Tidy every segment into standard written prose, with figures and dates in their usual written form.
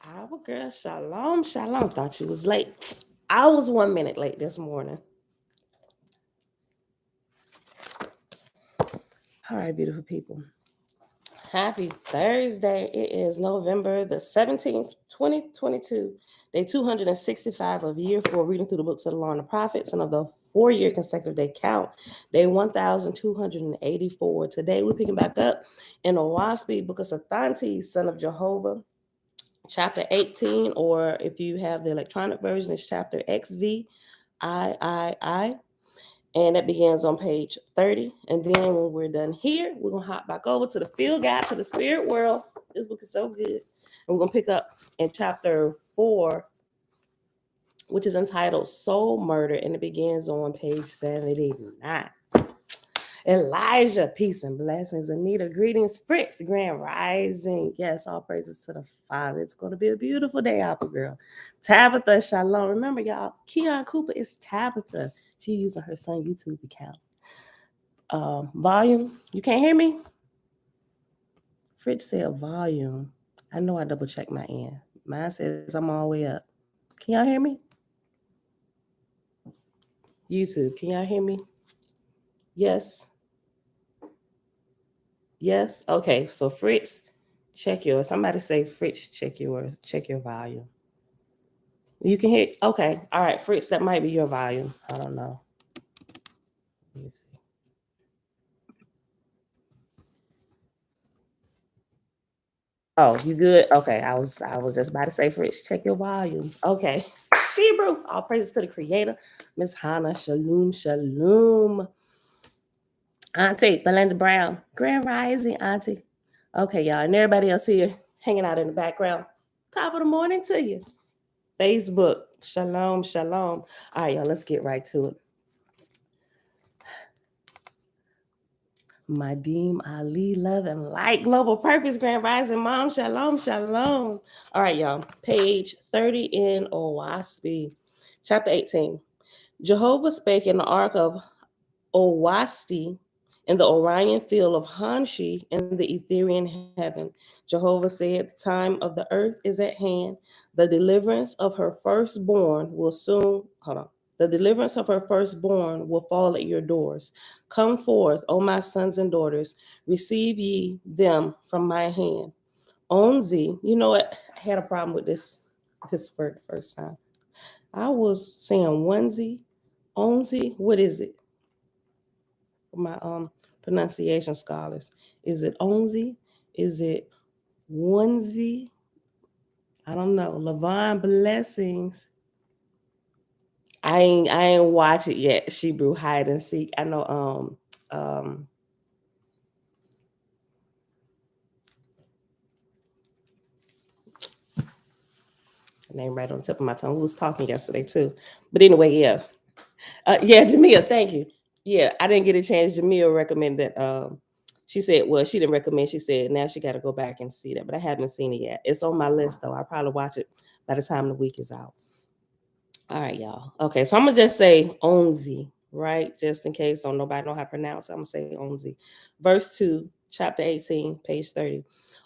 Our girl, shalom, shalom. Thought you was late. I was 1 minute late this morning. All right, beautiful people. Happy Thursday. It is November the 17th, 2022, day 265 of year 4, reading through the books of the law and the prophets, and of the 4-year consecutive day count, day 1284. Today we're picking back up in Oahspe, book of Sathanti, son of Jehovah, chapter 18, or if you have the electronic version, it's chapter XVIII, and that begins on page 30. And then when we're done here, we're going to hop back over to the field guide to the spirit world. This book is so good. And we're going to pick up in chapter 4, which is entitled Soul Murder, and it begins on page 79. Elijah, peace and blessings. Anita, greetings. Fritz, grand rising. Yes, all praises to the Father. It's going to be a beautiful day, Apple Girl. Tabitha, shalom. Remember, y'all, Keon Cooper is Tabitha. She using her son YouTube account. Volume, you can't hear me? Fritz said volume. I know I double checked my end. Mine says I'm all the way up. Can y'all hear me? YouTube, can y'all hear me? Yes. Yes. Okay. So Fritz, check yours. Somebody say Fritz, check your volume. You can hear. Okay. All right, Fritz, that might be your volume. I don't know. Let me see. Oh, you good? Okay. I was just about to say Fritz, check your volume. Okay. Shebrew, all praises to the Creator. Miss Hannah, shalom, shalom. Auntie Belinda Brown, grand rising, Auntie. Okay, y'all, and everybody else here hanging out in the background. Top of the morning to you. Facebook, shalom, shalom. All right, y'all, let's get right to it. My Deem Ali, love and light, global purpose, grand rising, mom, shalom, shalom. All right, y'all, page 30 in Oahspe, chapter 18. Jehovah spake in the ark of Oahspe in the Orion field of Hanshi in the Etherian heaven. Jehovah said, the time of the earth is at hand. The deliverance of her firstborn will soon, hold on. The deliverance of her firstborn will fall at your doors. Come forth, O my sons and daughters, receive ye them from my hand. Onzi, you know what? I had a problem with this word the first time. I was saying onesie, onzi. What is it? My pronunciation scholars. Is it onzi? Is it onesie? I don't know. Levon, blessings. I ain't watch it yet. She brew hide and seek. I know name right on the tip of my tongue. Who was talking yesterday too? But anyway, yeah. Yeah, Jamia, thank you. Yeah, I didn't get a chance. Jamia recommended she said, well, she didn't recommend. She said now she got to go back and see that, but I haven't seen it yet. It's on my list though. I'll probably watch it by the time the week is out. All right, y'all. Okay, so I'm gonna just say Onzi, right? Just in case don't nobody know how to pronounce it, I'm gonna say Onzi. Verse 2, chapter 18, page 30.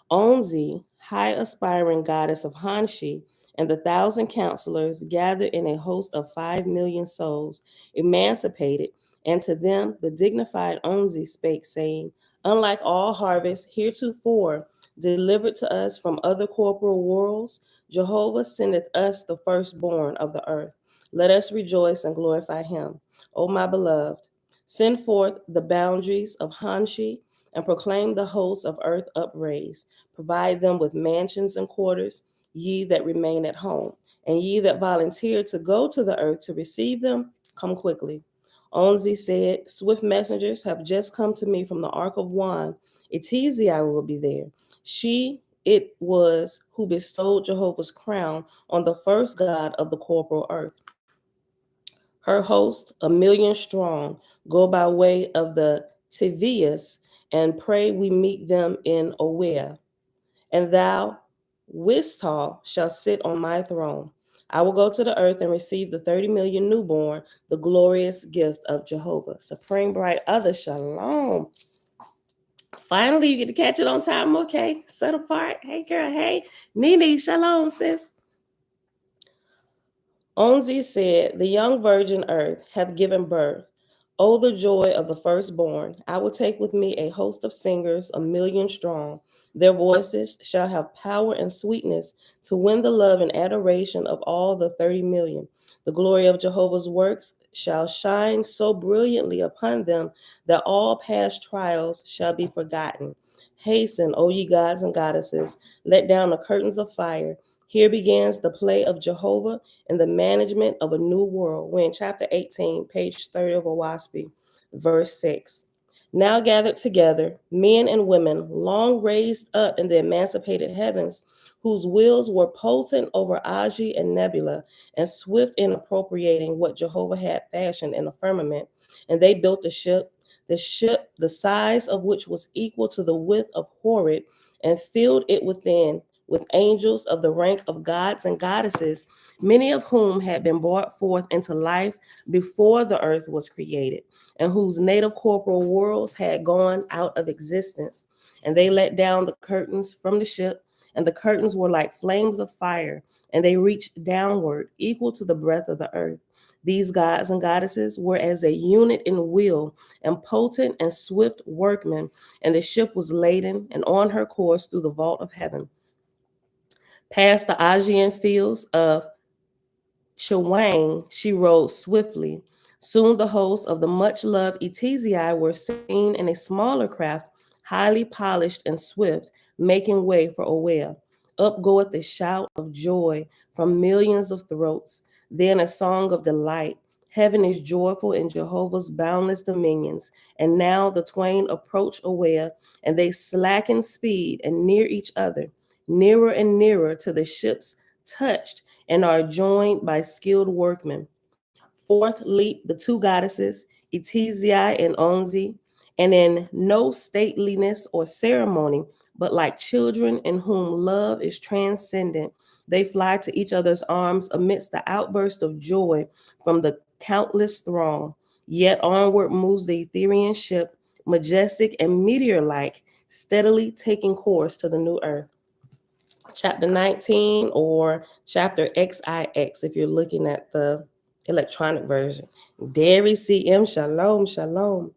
Onzi, high aspiring goddess of Hanshi, and the 1,000 counselors gathered in a host of 5 million souls, emancipated, and to them the dignified Onzi spake, saying, unlike all harvests heretofore delivered to us from other corporal worlds, Jehovah sendeth us the firstborn of the earth. Let us rejoice and glorify him. O my beloved, send forth the boundaries of Hanshi and proclaim the hosts of earth upraised. Provide them with mansions and quarters, ye that remain at home, and ye that volunteer to go to the earth to receive them, come quickly. Onzi said, swift messengers have just come to me from the Ark of Wan. It's easy, I will be there. She it was who bestowed Jehovah's crown on the first god of the corporal earth. Her host, 1 million strong, go by way of the Tivias, and pray we meet them in Oea. And thou, Wistal, shall sit on my throne. I will go to the earth and receive the 30 million newborn, the glorious gift of Jehovah. Supreme bright other shalom. Finally, you get to catch it on time. Okay, set apart. Hey, girl. Hey, Nene. Shalom, sis. Onzi said, "The young virgin earth hath given birth. Oh, the joy of the firstborn! I will take with me a host of singers, 1,000,000 strong. Their voices shall have power and sweetness to win the love and adoration of all the 30,000,000. The glory of Jehovah's works shall shine so brilliantly upon them that all past trials shall be forgotten. Hasten, O ye gods and goddesses, let down the curtains of fire. Here begins the play of Jehovah and the management of a new world." We're in chapter 18, page 30 of Oahspe, verse 6. "Now gathered together, men and women, long raised up in the emancipated heavens, whose wills were potent over Aji and Nebula, and swift in appropriating what Jehovah had fashioned in the firmament. And they built the ship, the size of which was equal to the width of Horeb, and filled it within with angels of the rank of gods and goddesses, many of whom had been brought forth into life before the earth was created, and whose native corporal worlds had gone out of existence. And they let down the curtains from the ship, and the curtains were like flames of fire, and they reached downward, equal to the breadth of the earth. These gods and goddesses were as a unit in will, and potent and swift workmen, and the ship was laden and on her course through the vault of heaven, past the Aegean fields of Chewang, she rode swiftly. Soon the hosts of the much loved Etesii were seen in a smaller craft, highly polished and swift, making way for Oea. Up goeth a shout of joy from millions of throats, then a song of delight. Heaven is joyful in Jehovah's boundless dominions. And now the twain approach Oea, and they slacken speed and near each other, nearer and nearer to the ships touched and are joined by skilled workmen. Forth leap the two goddesses, Etesii and Onzi, and in no stateliness or ceremony, but like children in whom love is transcendent, they fly to each other's arms amidst the outburst of joy from the countless throng. Yet onward moves the Etherean ship, majestic and meteor like, steadily taking course to the new earth. Chapter 19 or chapter XIX if you're looking at the electronic version. Dairy CM, shalom, shalom.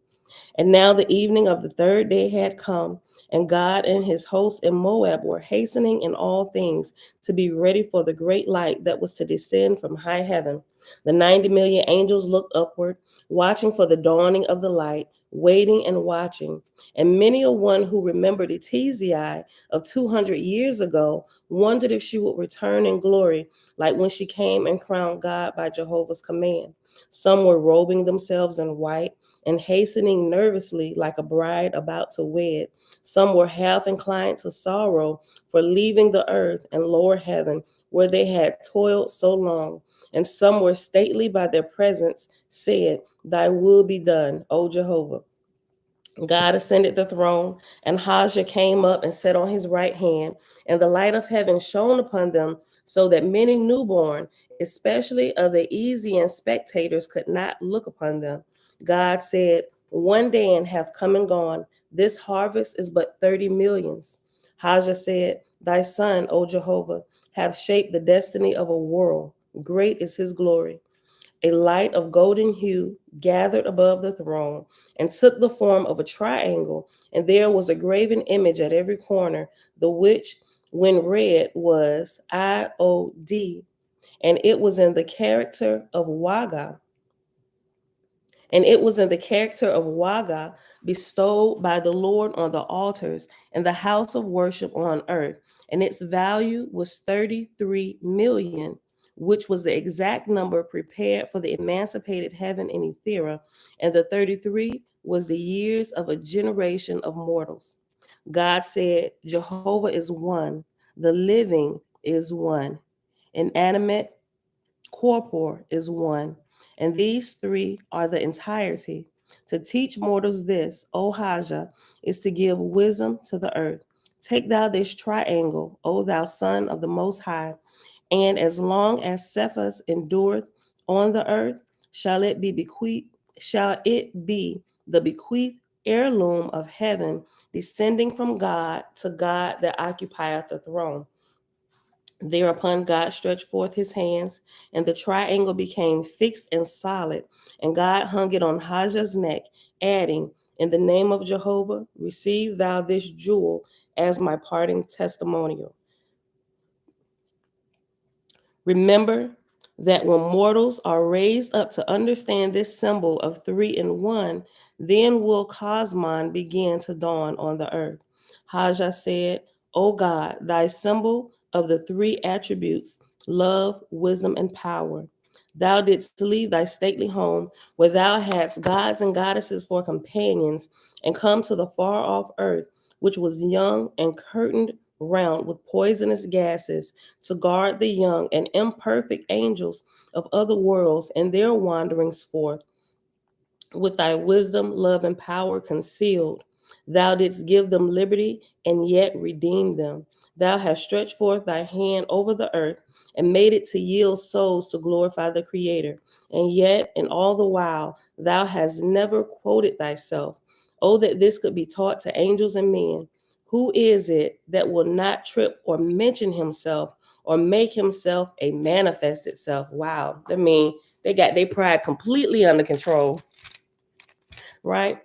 "And now the evening of the third day had come, and God and his hosts in Moab were hastening in all things to be ready for the great light that was to descend from high heaven. The 90,000,000 angels looked upward, watching for the dawning of the light, waiting and watching. And many a one who remembered Etesii of 200 years ago wondered if she would return in glory, like when she came and crowned God by Jehovah's command. Some were robing themselves in white and hastening nervously like a bride about to wed. Some were half inclined to sorrow for leaving the earth and lower heaven where they had toiled so long. And some were stately by their presence, said, Thy will be done, O Jehovah. God ascended the throne, and Haja came up and sat on his right hand, and the light of heaven shone upon them, so that many newborn, especially of the Easian spectators, could not look upon them. God said, One Dan hath come and gone. This harvest is but 30 millions. Haja said, Thy son, O Jehovah, hath shaped the destiny of a world. Great is his glory. A light of golden hue gathered above the throne and took the form of a triangle, and there was a graven image at every corner, the which, when read, was IOD, and it was in the character of Waga, bestowed by the Lord on the altars and the house of worship on earth. And its value was 33 million, which was the exact number prepared for the emancipated heaven in Ethera. And the 33 was the years of a generation of mortals. God said, Jehovah is one, the living is one, inanimate corpore is one, and these three are the entirety. To teach mortals this, O Haja, is to give wisdom to the earth. Take thou this triangle, O thou son of the Most High, and as long as Cephas endureth on the earth, shall it be the bequeath heirloom of heaven, descending from God to God that occupieth the throne. Thereupon God stretched forth his hands, and the triangle became fixed and solid, and God hung it on Hajar's neck, adding, "In the name of Jehovah, receive thou this jewel as my parting testimonial." Remember that when mortals are raised up to understand this symbol of three in one, then will Cosmon begin to dawn on the earth. Haja said, "O God, thy symbol of the three attributes, love, wisdom, and power. Thou didst leave thy stately home where thou hadst gods and goddesses for companions, and come to the far off earth, which was young and curtained round with poisonous gases, to guard the young and imperfect angels of other worlds and their wanderings forth. With thy wisdom, love, and power concealed, thou didst give them liberty and yet redeem them. Thou hast stretched forth thy hand over the earth and made it to yield souls to glorify the Creator. And yet, in all the while, thou hast never quoted thyself. Oh, that this could be taught to angels and men. Who is it that will not trip or mention himself or make himself a manifested self? Wow. I mean, they got their pride completely under control, right?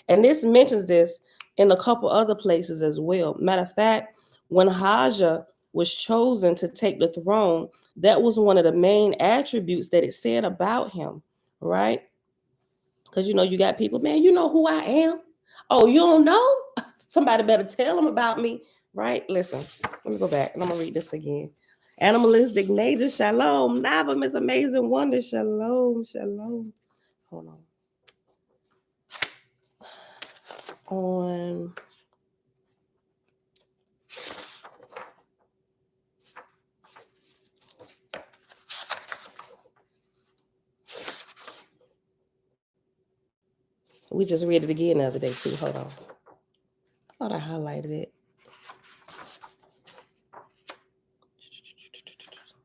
And this mentions this in a couple other places as well. Matter of fact, when Haja was chosen to take the throne, that was one of the main attributes that it said about him, right? Because you got people, man, you know who I am. Oh, you don't know? Somebody better tell them about me, right? Listen, let me go back and I'm gonna read this again. Animalistic nature, shalom. Nava, Miss Amazing Wonder, shalom, shalom. Hold on. We just read it again the other day too. Hold on. I thought I highlighted it.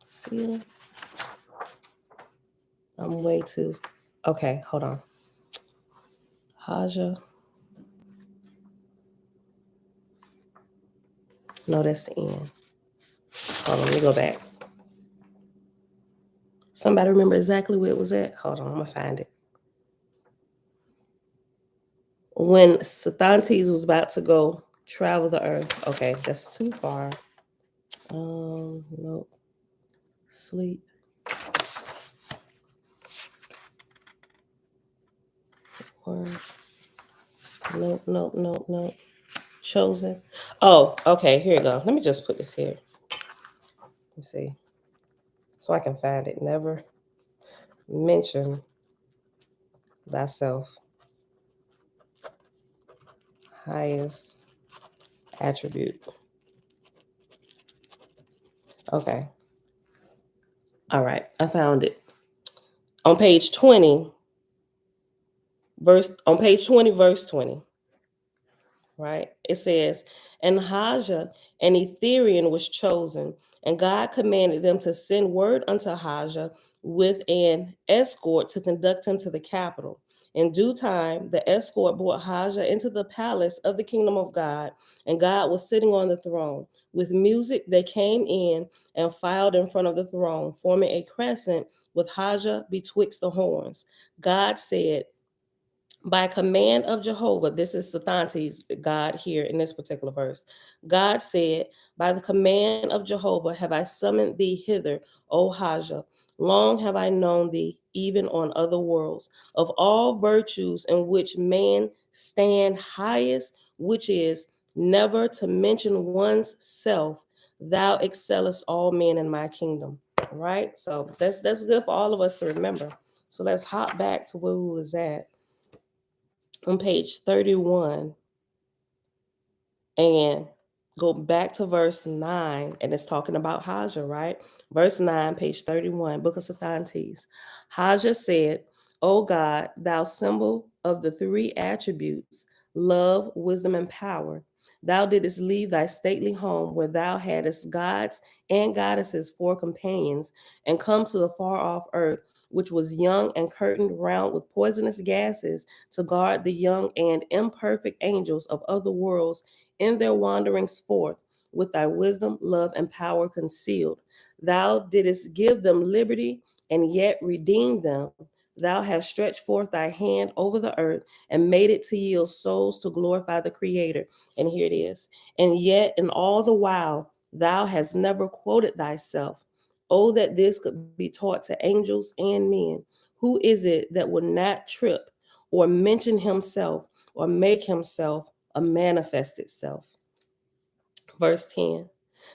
See, I'm way too. Okay, hold on. Haja. No, that's the end. Hold on, let me go back. Somebody remember exactly where it was at? Hold on, I'm gonna find it. When Sathantes was about to go travel the earth. Okay, that's too far. Nope. Sleep. Or nope, nope, nope, nope. Chosen. Oh, okay, here you go. Let me just put this here. Let me see. So I can find it. Never mention thyself. Highest attribute. Okay. All right. I found it. On page 20, verse 20, right? It says, "And Haja, an Etherian, was chosen, and God commanded them to send word unto Haja with an escort to conduct him to the capital. In due time, the escort brought Haja into the palace of the kingdom of God, and God was sitting on the throne. With music, they came in and filed in front of the throne, forming a crescent with Haja betwixt the horns. God said, by command of Jehovah," this is Sathantes, God here in this particular verse. God said, "By the command of Jehovah have I summoned thee hither, O Haja. Long have I known thee, even on other worlds, of all virtues in which man stand highest, which is never to mention one's self. Thou excellest all men in my kingdom." Right? So that's good for all of us to remember. So let's hop back to where we was at on page 31 and go back to verse 9, and it's talking about Haja, right? Verse 9, page 31, Book of Sathantes. Haja said, "O God, thou symbol of the three attributes, love, wisdom, and power, thou didst leave thy stately home where thou hadst gods and goddesses for companions, and come to the far off earth, which was young and curtained round with poisonous gases to guard the young and imperfect angels of other worlds in their wanderings forth, with thy wisdom, love, and power concealed. Thou didst give them liberty and yet redeem them. Thou hast stretched forth thy hand over the earth and made it to yield souls to glorify the Creator. And here it is. And yet, in all the while, thou hast never quoted thyself. Oh, that this could be taught to angels and men. Who is it that would not trip or mention himself or make himself a manifested self? Verse 10.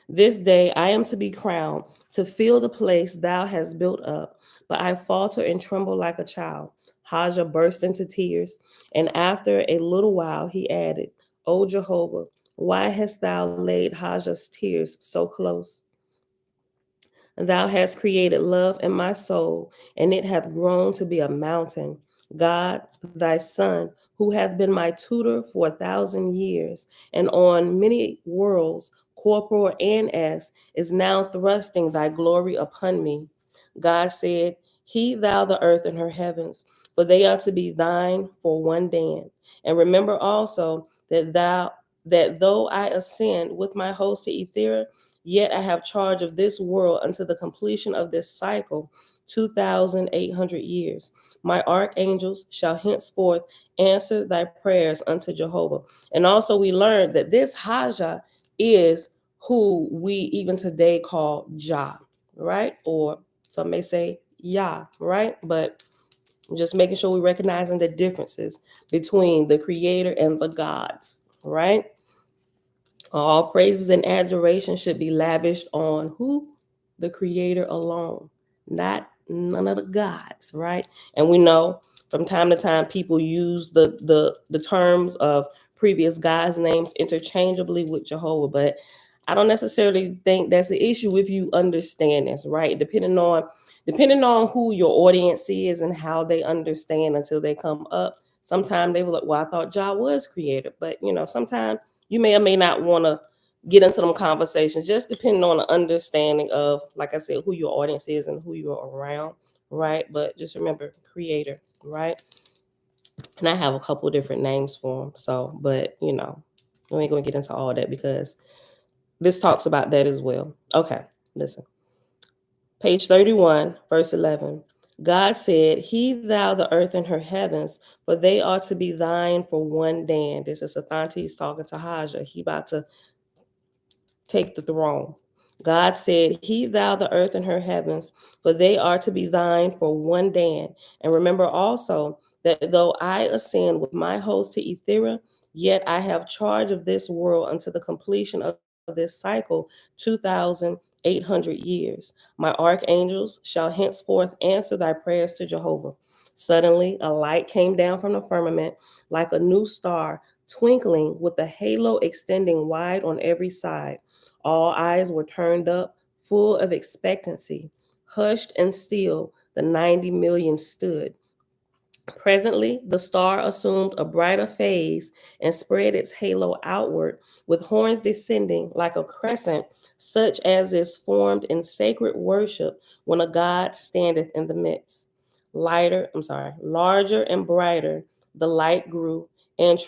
This day I am to be crowned, to fill the place thou hast built up. But I falter and tremble like a child. Haja burst into tears, and after a little while he added, O Jehovah, why hast thou laid Haja's tears so close? Thou hast created love in my soul, and it hath grown to be a mountain. God, thy Son, who hath been my tutor for 1,000 years, and on many worlds, corporal and as, is now thrusting thy glory upon me. God said, He thou the earth and her heavens, for they are to be thine for one day. And remember also that though I ascend with my host to Ethera, yet I have charge of this world unto the completion of this cycle, 2,800 years. My archangels shall henceforth answer thy prayers unto Jehovah. And also, we learned that this Haja is who we even today call Jah, right? Or some may say Yah, right? But just making sure we're recognizing the differences between the creator and the gods, right? All praises and adoration should be lavished on who? The Creator alone, not none of the gods, right? And we know from time to time people use the terms of previous gods' names interchangeably with Jehovah, but I don't necessarily think that's the issue if you understand this, right? Depending on who your audience is and how they understand until they come up. Sometimes they will like, well, I thought Jah was created, but sometimes you may or may not want to get into them conversations, just depending on the understanding of, like I said, who your audience is and who you're around, right? But just remember, creator, right? And I have a couple different names for them. So, but we ain't gonna get into all that because this talks about that as well. Okay, listen. Page 31, verse 11. God said, He thou the earth and her heavens, for they are to be thine for one day. This is Athantes talking to Haja. He about to take the throne. God said, He thou the earth and her heavens, for they are to be thine for one day. And remember also that though I ascend with my host to Ethera, yet I have charge of this world unto the completion of this cycle, 2,800 years. My archangels shall henceforth answer thy prayers to Jehovah. Suddenly a light came down from the firmament like a new star, twinkling with a halo extending wide on every side. All eyes were turned up, full of expectancy. Hushed and still, the 90 million stood. Presently, the star assumed a brighter phase and spread its halo outward, with horns descending like a crescent, such as is formed in sacred worship when a god standeth in the midst. Larger and brighter, the light grew, and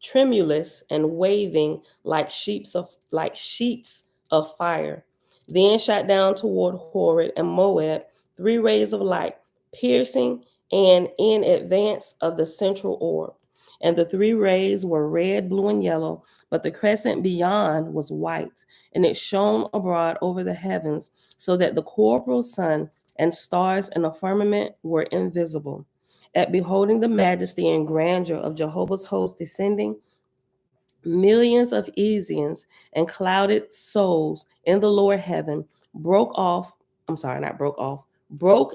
tremulous and waving like sheets of fire. Then shot down toward Horeb and Moab 3 rays of light, piercing and in advance of the central orb. And the 3 rays were red, blue, and yellow, but the crescent beyond was white, and it shone abroad over the heavens, so that the corporal sun and stars in the firmament were invisible. At beholding the majesty and grandeur of Jehovah's host descending, millions of Esians and clouded souls in the lower heaven broke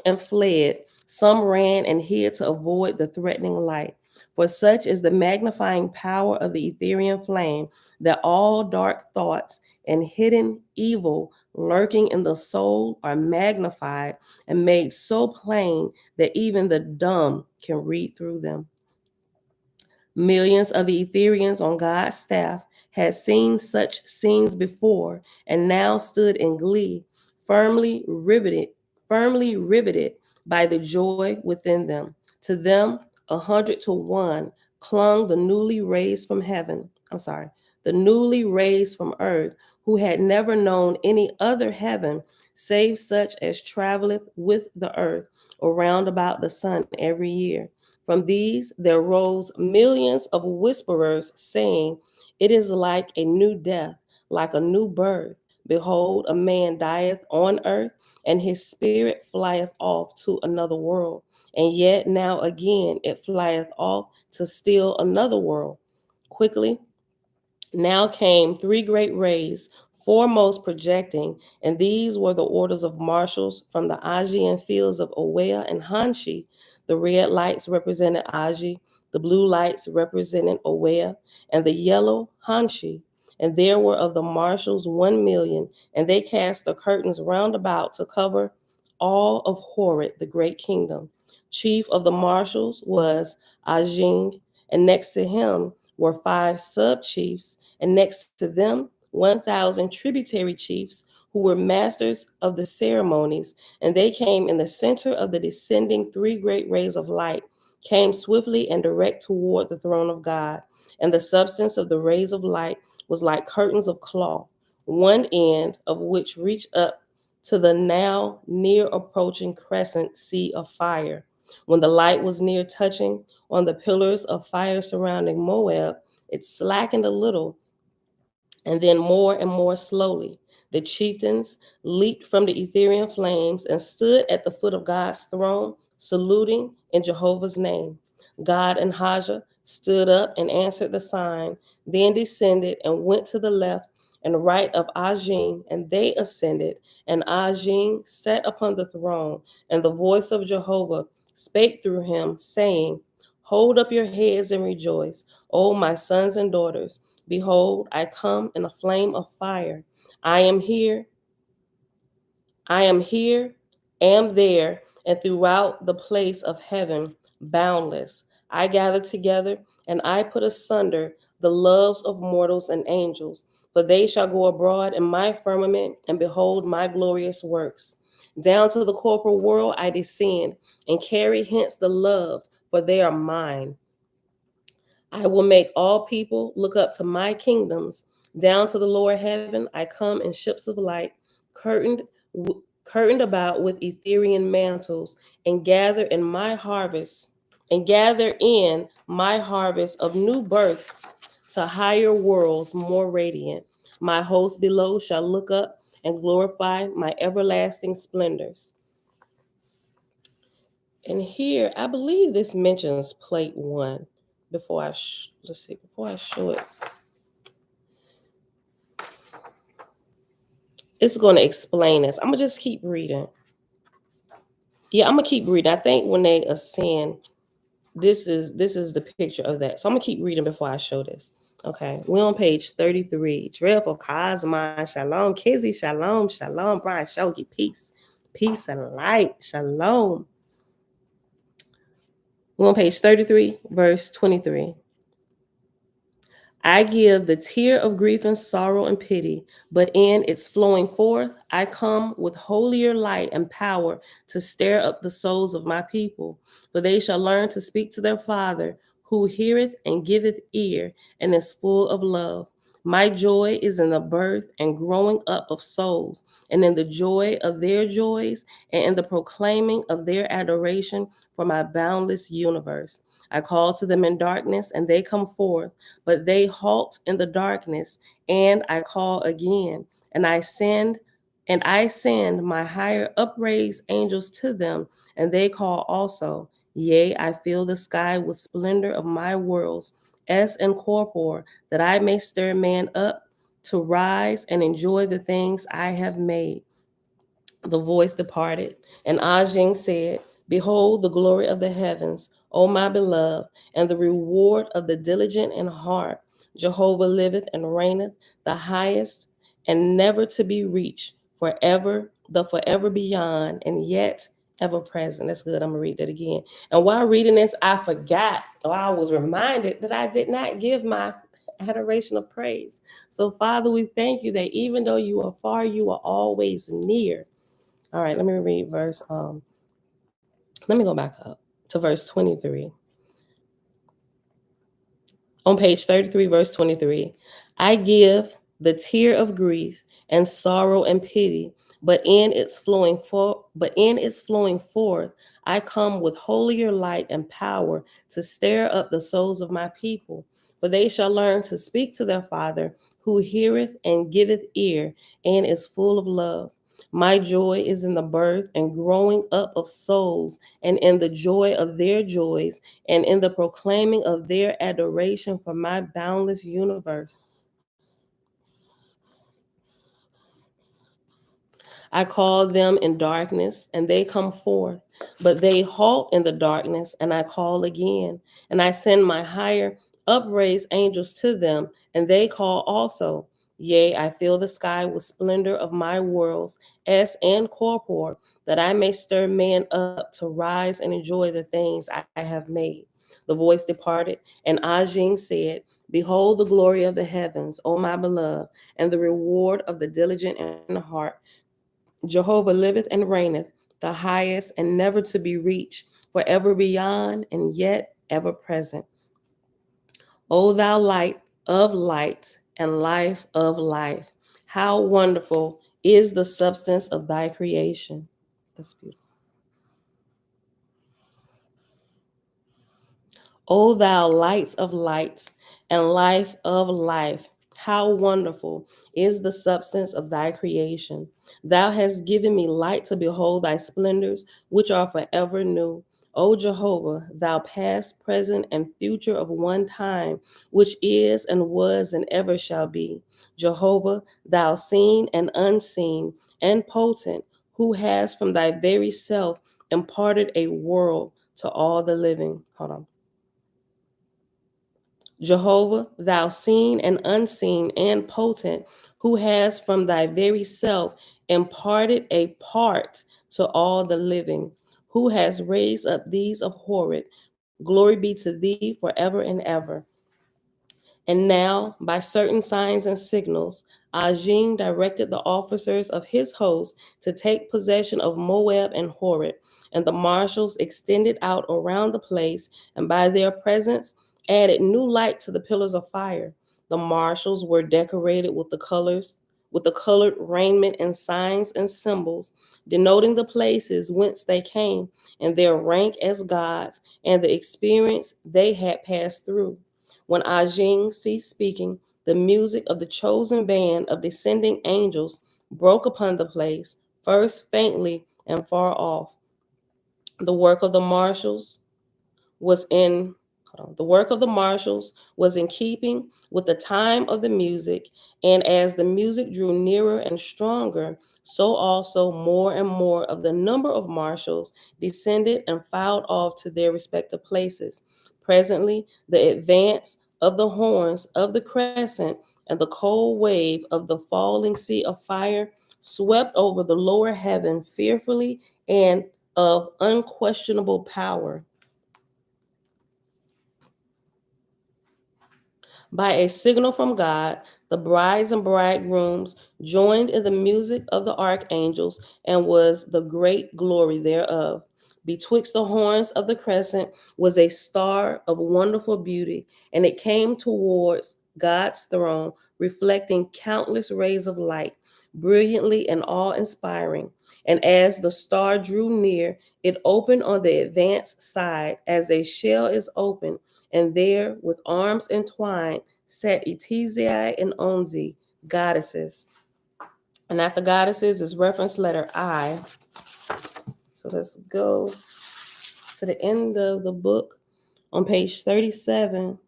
and fled. Some ran and hid to avoid the threatening light. For such is the magnifying power of the Etherian flame that all dark thoughts and hidden evil lurking in the soul are magnified and made so plain that even the dumb can read through them. Millions of the Etherians on God's staff had seen such scenes before and now stood in glee, firmly firmly riveted by the joy within them. To them, 100 to 1 clung the newly raised from heaven. I'm sorry, the newly raised from earth, who had never known any other heaven save such as traveleth with the earth around about the sun every year. From these there rose millions of whisperers, saying, it is like a new death, like a new birth. Behold, a man dieth on earth, and his spirit flieth off to another world. And yet now again it flieth off to still another world. Quickly now came 3 great rays, foremost projecting, and these were the orders of marshals from the Aegean fields of Oea and Hanshi. The red lights represented Agi, the blue lights represented Oea, and the yellow Hanshi. And there were of the marshals 1,000,000, and they cast the curtains round about to cover all of Horeb, the great kingdom. Chief of the marshals was Ajing, and next to him were 5 sub-chiefs, and next to them 1,000 tributary chiefs who were masters of the ceremonies, and they came in the center of the descending 3 great rays of light, came swiftly and direct toward the throne of God. And the substance of the rays of light was like curtains of cloth, one end of which reached up to the now near approaching crescent sea of fire. When the light was near touching on the pillars of fire surrounding Moab, it slackened a little, and then more and more slowly. The chieftains leaped from the Ethereal flames and stood at the foot of God's throne, saluting in Jehovah's name. God and Haja stood up and answered the sign, then descended and went to the left and right of Ajin, and they ascended, and Ajin sat upon the throne, and the voice of Jehovah spake through him, saying, hold up your heads and rejoice, O my sons and daughters. Behold, I come in a flame of fire. I am here, I am here, am there, and throughout the place of heaven, boundless. I gather together and I put asunder the loves of mortals and angels, for they shall go abroad in my firmament and behold my glorious works. Down to the corporal world I descend and carry hence the loved, for they are mine. I will make all people look up to my kingdoms. Down to the lower heaven, I come in ships of light, curtained, curtained about with Ethereal mantles, and gather in my harvest, and gather in my harvest of new births to higher worlds more radiant. My host below shall look up and glorify my everlasting splendors. And here, I believe this mentions plate 1. Before I show it, it's going to explain this. I'm gonna just keep reading. Yeah, I'm gonna keep reading. I think when they ascend, this is the picture of that. So I'm gonna keep reading before I show this. Okay, we're on page 33. Dreadful Cosmon, Shalom, Kizzy, Shalom, Shalom, Brian Shogi, peace, peace and light, Shalom. We're on page 33, verse 23. I give the tear of grief and sorrow and pity, but in its flowing forth, I come with holier light and power to stir up the souls of my people. For they shall learn to speak to their Father, who heareth and giveth ear, and is full of love. My joy is in the birth and growing up of souls, and in the joy of their joys, and in the proclaiming of their adoration for my boundless universe. I call to them in darkness, and they come forth, but they halt in the darkness, and I call again, and I send my higher upraised angels to them, and they call also. Yea, I fill the sky with splendor of my worlds, S and corpore, that I may stir man up to rise and enjoy the things I have made. The voice departed, and Ajing said, behold the glory of the heavens, O my beloved, and the reward of the diligent in heart. Jehovah liveth and reigneth, the highest, and never to be reached, forever, the forever beyond, and yet ever present. That's good. I'm going to read that again. And while reading this, I forgot, or I was reminded that I did not give my adoration of praise. So, Father, we thank you that even though you are far, you are always near. All right, let me read let me go back up to verse 23. On page 33, verse 23, I give the tear of grief and sorrow and pity, but in its flowing forth, I come with holier light and power to stir up the souls of my people. For they shall learn to speak to their Father, who heareth and giveth ear, and is full of love. My joy is in the birth and growing up of souls, and in the joy of their joys, and in the proclaiming of their adoration for my boundless universe. I call them in darkness, and they come forth, but they halt in the darkness, and I call again. And I send my higher, upraised angels to them, and they call also. Yea, I fill the sky with splendor of my worlds, as and corpore, that I may stir man up to rise and enjoy the things I have made. The voice departed, and Ajin said, Behold the glory of the heavens, O my beloved, and the reward of the diligent in heart. Jehovah liveth and reigneth, the highest and never to be reached, forever beyond and yet ever present. O thou light of light and life of life, how wonderful is the substance of thy creation. That's beautiful. O thou lights of lights and life of life, how wonderful is the substance of thy creation. Thou hast given me light to behold thy splendors, which are forever new. O Jehovah, thou past, present, and future of one time, which is and was and ever shall be. Jehovah, thou seen and unseen and potent, who has from thy very self imparted a world to all the living. Hold on. Jehovah, thou seen and unseen and potent, who has from thy very self imparted a part to all the living, who has raised up these of horrid. Glory be to thee forever and ever. And now, by certain signs and signals, Ajin directed the officers of his host to take possession of Moab and Horeb, and the marshals extended out around the place, and by their presence added new light to the pillars of fire. The marshals were decorated with the colored raiment and signs and symbols, denoting the places whence they came, and their rank as gods, and the experience they had passed through. When Ajing ceased speaking, the music of the chosen band of descending angels broke upon the place, first faintly and far off. The work of the marshals was in the work of the marshals was in keeping with the time of the music, and as the music drew nearer and stronger, so also more and more of the number of marshals descended and filed off to their respective places. Presently, the advance of the horns of the crescent and the cold wave of the falling sea of fire swept over the lower heaven fearfully and of unquestionable power. By a signal from God, the brides and bridegrooms joined in the music of the archangels, and was the great glory thereof. Betwixt the horns of the crescent was a star of wonderful beauty, and it came towards God's throne, reflecting countless rays of light, brilliantly and awe inspiring. And as the star drew near, it opened on the advanced side as a shell is opened, and there, with arms entwined, sat Etizai and Onzi, goddesses. And at the goddesses is reference letter I. So let's go to the end of the book on page 37.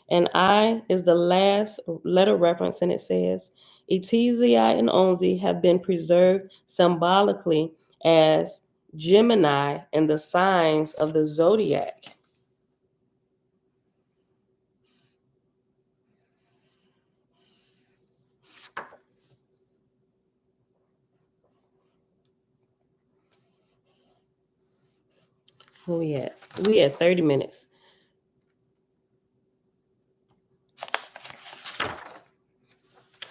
And I is the last letter reference, and it says, Etizai and Onzi have been preserved symbolically as Gemini in the signs of the zodiac. Where we at? We at 30 minutes.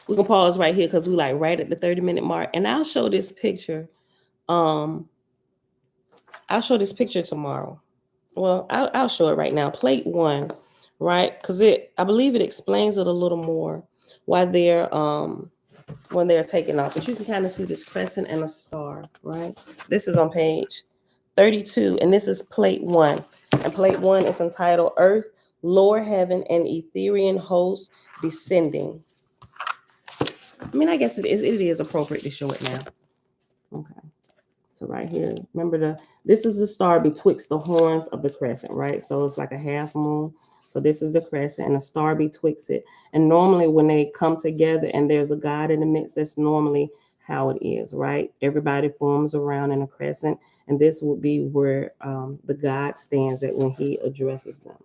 We can pause right here because we like right at the 30-minute mark. And I'll show this picture Um, I'll show this picture tomorrow. Well, I'll show it right now. Plate 1, right? Because I believe it explains it a little more why they're when they're taking off. But you can kind of see this crescent and a star, right? This is on page 32, and this is plate 1. And plate 1 is entitled Earth, Lower Heaven, and Ethereal Hosts Descending. I mean, I guess it is appropriate to show it now. Okay. So right here, remember this is the star betwixt the horns of the crescent, right? So it's like a half moon. So this is the crescent and a star betwixt it. And normally when they come together and there's a God in the midst, that's normally how it is, right? Everybody forms around in a crescent, and this would be where the God stands at when he addresses them,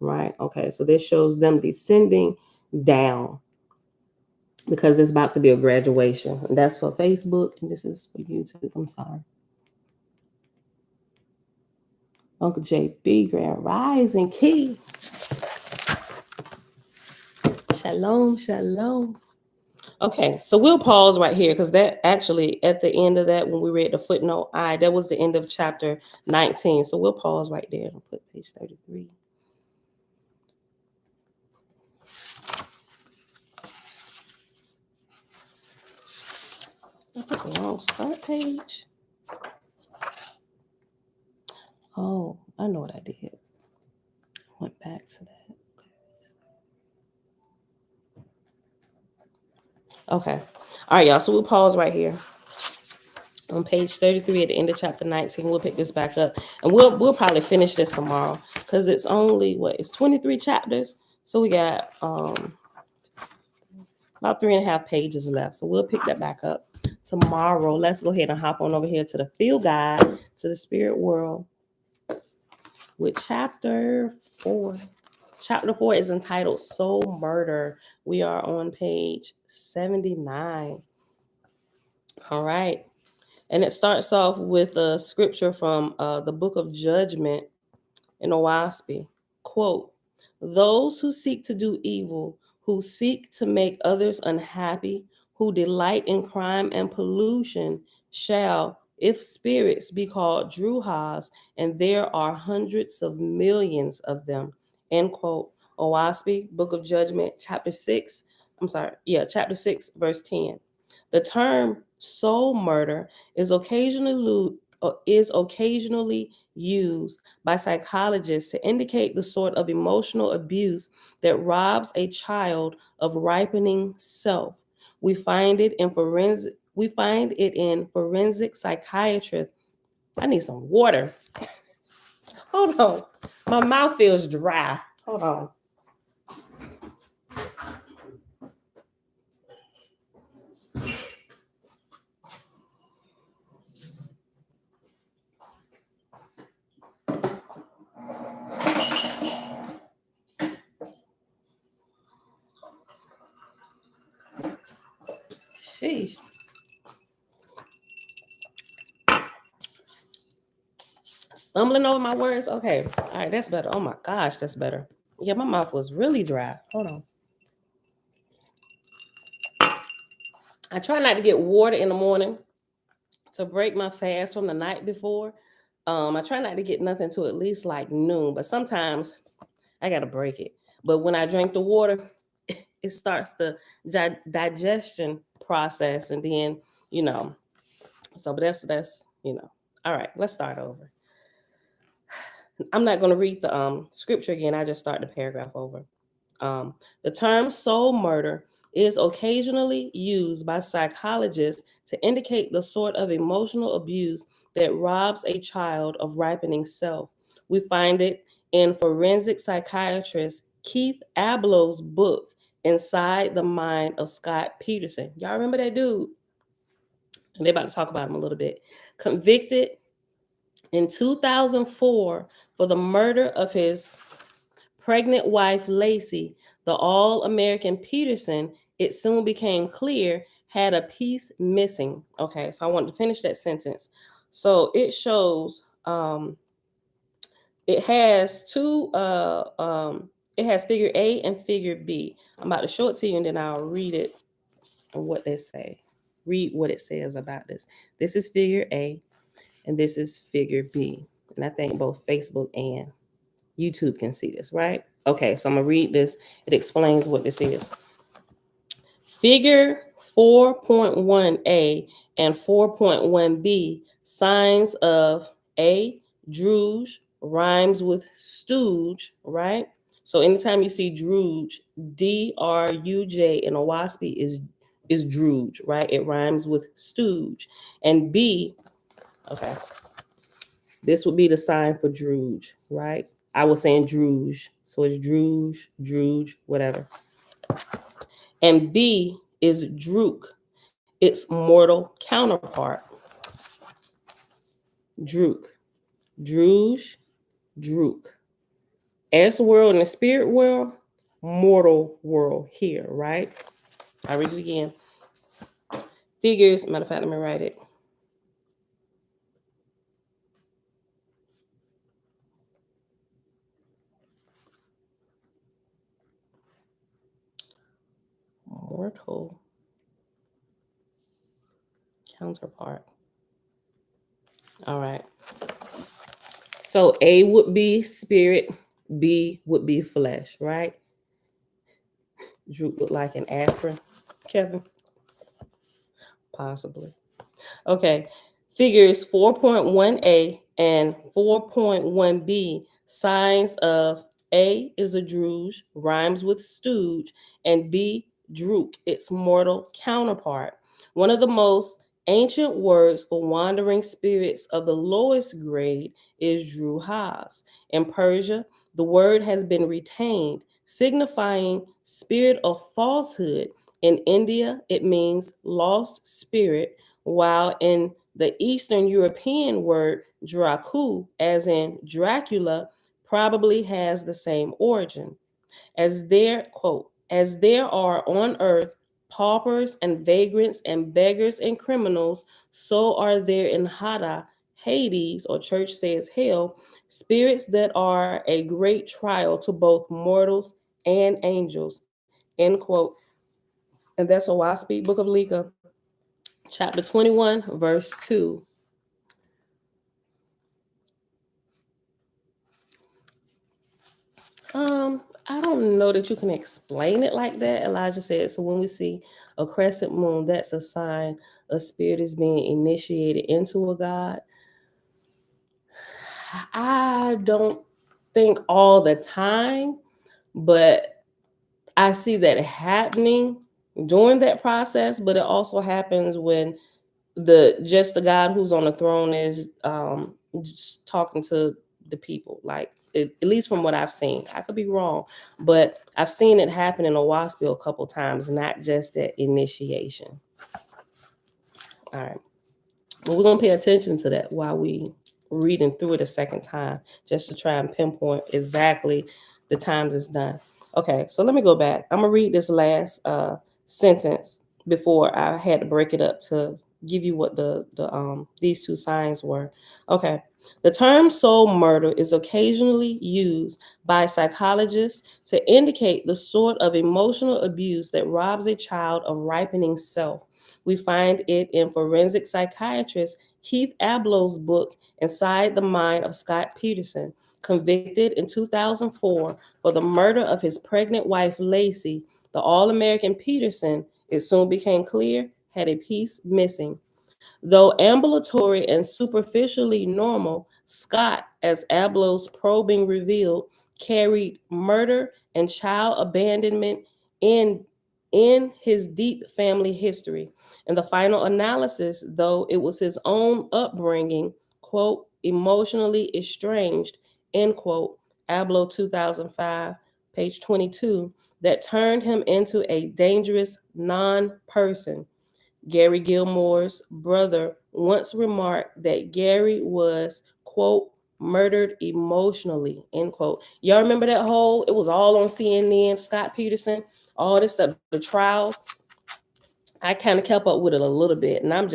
right? Okay, so this shows them descending down because it's about to be a graduation. And that's for Facebook, and this is for YouTube. I'm sorry. Uncle JB, Grand Rising, Key. Shalom, shalom. Okay, so we'll pause right here because that actually, at the end of that, when we read the footnote I, that was the end of chapter 19. So we'll pause right there and put page 33. I put the wrong start page. Oh, I know what I did. I went back to that. Okay. All right, y'all. So we'll pause right here. On page 33 at the end of chapter 19, we'll pick this back up. And we'll probably finish this tomorrow because it's only, it's 23 chapters. So we got about 3.5 pages left. So we'll pick that back up tomorrow. Let's go ahead and hop on over here to the field guide to the spirit world with chapter 4. Chapter 4 is entitled Soul Murder. We are on page 79. All right. And it starts off with a scripture from the book of Judgment in Oahspe. Quote, those who seek to do evil, who seek to make others unhappy, who delight in crime and pollution, shall, if spirits, be called Druhas, and there are hundreds of millions of them. End quote. Oahspe, Book of Judgment, chapter 6. Chapter 6, verse 10. The term soul murder is occasionally used by psychologists to indicate the sort of emotional abuse that robs a child of ripening self. We find it in forensic psychiatrists. I need some water. Hold on. My mouth feels dry. Hold on. Sheesh. Stumbling over my words. Okay. All right, that's better. Oh my gosh, that's better. Yeah, my mouth was really dry. Hold on. I try not to get water in the morning to break my fast from the night before. I try not to get nothing to at least like noon, but sometimes I gotta break it. But when I drink the water, it starts the digestion process, and then So, but that's. All right, let's start over. I'm not gonna read the scripture again. I just start the paragraph over. The term soul murder is occasionally used by psychologists to indicate the sort of emotional abuse that robs a child of ripening self. We find it in forensic psychiatrist Keith Ablow's book, Inside the Mind of Scott Peterson. Y'all remember that dude? And they're about to talk about him a little bit. Convicted in 2004 for the murder of his pregnant wife Lacey, the All-American Peterson, it soon became clear, had a piece missing. Okay, so I wanted to finish that sentence. So it shows it has it has figure A and figure B. I'm about to show it to you and then I'll read it and what they say. Read what it says about this. This is figure A. And this is figure B. And I think both Facebook and YouTube can see this, right? Okay, so I'm gonna read this. It explains what this is. Figure 4.1a and 4.1b, signs of A, Druj, rhymes with stooge, right? So anytime you see Druj, Druj in Oahspe is Druj, right? It rhymes with stooge. And B, okay, this would be the sign for Druj, right? I was saying Druj, so it's Druj, whatever. And B is Druk, its mortal counterpart. Druk, Druj, Druk. S world and the spirit world, mortal world here, right? I read it again. Figures, matter of fact, let me write it. Mortal counterpart. All right. So A would be spirit, B would be flesh, right? Drew look like an aspirin, Kevin? Possibly. Okay. Figures 4.1a and 4.1b, signs of A is a druge, rhymes with stooge, and B, druk, its mortal counterpart. One of the most ancient words for wandering spirits of the lowest grade is druhas. In Persia, the word has been retained, signifying spirit of falsehood. In India, it means lost spirit, while in the Eastern European word Dracu, as in Dracula, probably has the same origin. As there are on earth paupers and vagrants and beggars and criminals, so are there in Hada, Hades, or church says hell, spirits that are a great trial to both mortals and angels. End quote. And that's Oahspe, Book of Leka, chapter 21, verse 2. I don't know that you can explain it like that. Elijah said, so when we see a crescent moon, that's a sign a spirit is being initiated into a god. I don't think all the time, but I see that happening during that process, but it also happens when the God who's on the throne is just talking to the people, like at least from what I've seen. I could be wrong, but I've seen it happen in Oahspe a couple times, not just at initiation. All right, well, we're gonna pay attention to that while we reading through it a second time, just to try and pinpoint exactly the times it's done. Okay, so let me go back. I'm gonna read this last sentence before I had to break it up to give you what the these two signs were. Okay. The term soul murder is occasionally used by psychologists to indicate the sort of emotional abuse that robs a child of ripening self. We find it in forensic psychiatrist Keith Ablow's book, Inside the Mind of Scott Peterson. Convicted in 2004 for the murder of his pregnant wife, Lacey, the All American Peterson, it soon became clear, had a piece missing. Though ambulatory and superficially normal, Scott, as Ablow's probing revealed, carried murder and child abandonment in, in his deep family history. In the final analysis, though it was his own upbringing, quote, emotionally estranged, end quote, Ablow 2005, page 22, that turned him into a dangerous non person. Gary Gilmore's brother once remarked that Gary was, quote, murdered emotionally, end quote. Y'all remember that whole, it was all on CNN, Scott Peterson, all this stuff, the trial. I kind of kept up with it a little bit, and I'm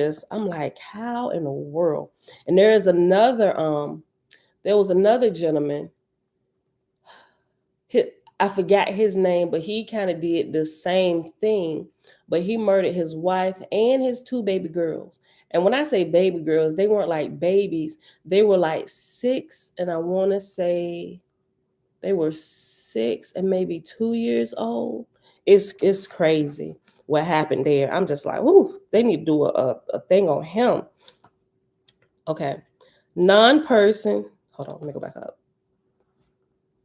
like, how in the world? And there was another gentleman, I forgot his name, but he kind of did the same thing, but he murdered his wife and his two baby girls. And when I say baby girls, they weren't like babies. They were like 6, and I want to say they were 6 and maybe 2 years old. It's crazy what happened there. I'm just like, ooh, they need to do a thing on him. Okay. Non-person. Hold on, let me go back up.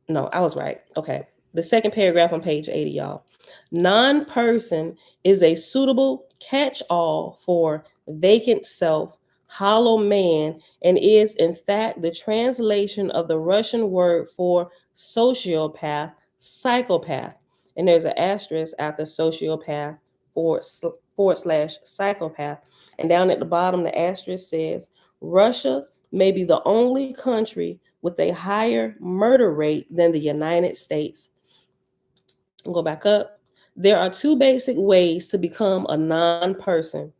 No, I was right. Okay. The second paragraph on page 80, y'all. Non-person is a suitable catch-all for vacant self, hollow man, and is in fact the translation of the Russian word for sociopath, psychopath. And there's an asterisk after sociopath forward slash psychopath. And down at the bottom, the asterisk says Russia may be the only country with a higher murder rate than the United States. Go back up. There are two basic ways to become a non person,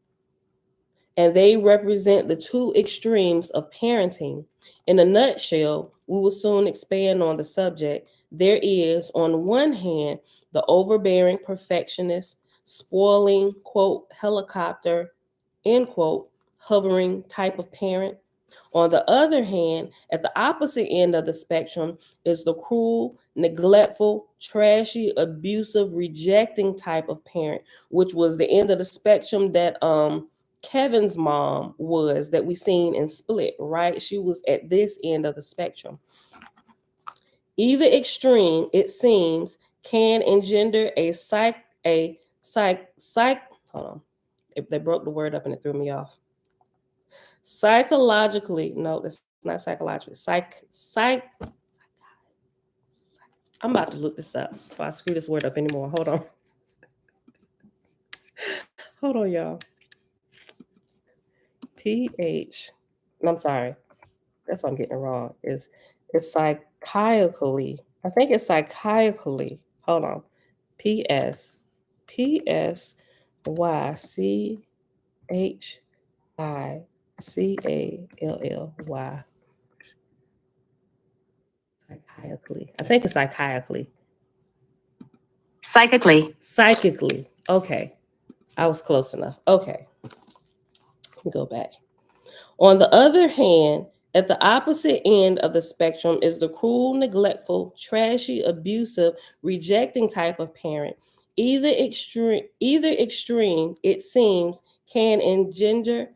and they represent the two extremes of parenting. In a nutshell, we will soon expand on the subject. There is, on one hand, the overbearing perfectionist, spoiling, quote, helicopter, end quote, hovering type of parent. On the other hand, at the opposite end of the spectrum is the cruel, neglectful, trashy, abusive, rejecting type of parent, which was the end of the spectrum that Kevin's mom was, that we seen in Split, right? She was at this end of the spectrum. Either extreme, it seems, can engender hold on. They broke the word up and it threw me off. Psychologically, no, that's not psychologically. I'm about to look this up before I screw this word up anymore. Hold on. Hold on, y'all. PH. I'm sorry. That's why I'm getting it wrong. It's psychiacally. I think it's psychiacally. Hold on. PS. PSYCHICALLY. Psychiacally. I think it's psychiacally. Psychically. Psychically. Okay. I was close enough. Okay. Let me go back. On the other hand, at the opposite end of the spectrum is the cruel, neglectful, trashy, abusive, rejecting type of parent. Either extreme, it seems, can engender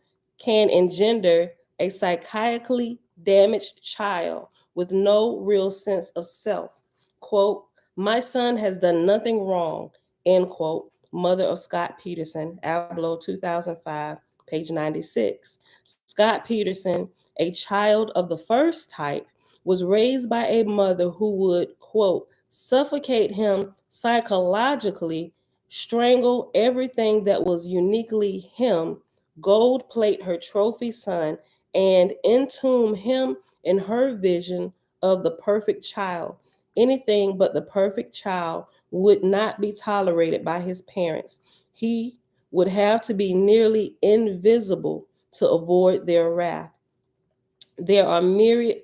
a psychiacally damaged child with no real sense of self. Quote, my son has done nothing wrong, end quote. Mother of Scott Peterson, Abloh 2005, page 96. Scott Peterson, a child of the first type, was raised by a mother who would, quote, suffocate him psychologically, strangle everything that was uniquely him, gold plate her trophy son, and entomb him in her vision of the perfect child. Anything but the perfect child would not be tolerated by his parents. He would have to be nearly invisible to avoid their wrath. There are myriad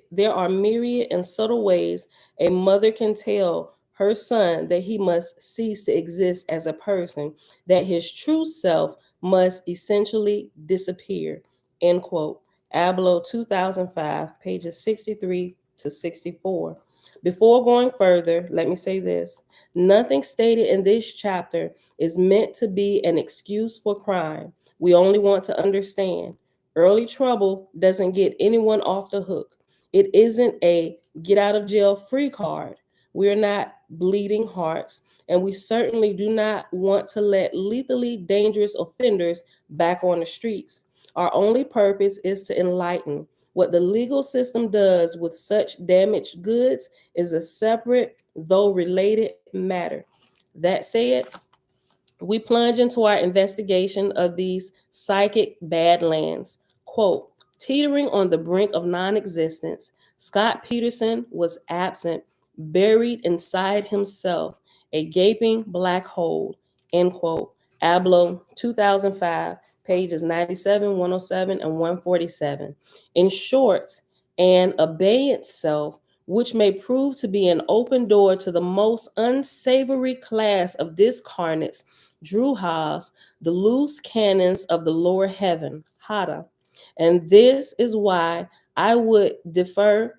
and subtle ways a mother can tell her son that he must cease to exist as a person, that his true self must essentially disappear. End quote. Abloh 2005, pages 63 to 64. Before going further, let me say this. Nothing stated in this chapter is meant to be an excuse for crime. We only want to understand. Early trouble doesn't get anyone off the hook. It isn't a get out of jail free card. We're not bleeding hearts, and we certainly do not want to let lethally dangerous offenders back on the streets. Our only purpose is to enlighten. What the legal system does with such damaged goods is a separate, though related matter. That said, we plunge into our investigation of these psychic badlands. Quote, teetering on the brink of non existence, Scott Peterson was absent, buried inside himself, a gaping black hole. End quote. Abloh 2005, pages 97, 107, and 147. In short, an abeyant self, which may prove to be an open door to the most unsavory class of discarnates, Druhas, the loose cannons of the lower heaven, Hada. And this is why I would defer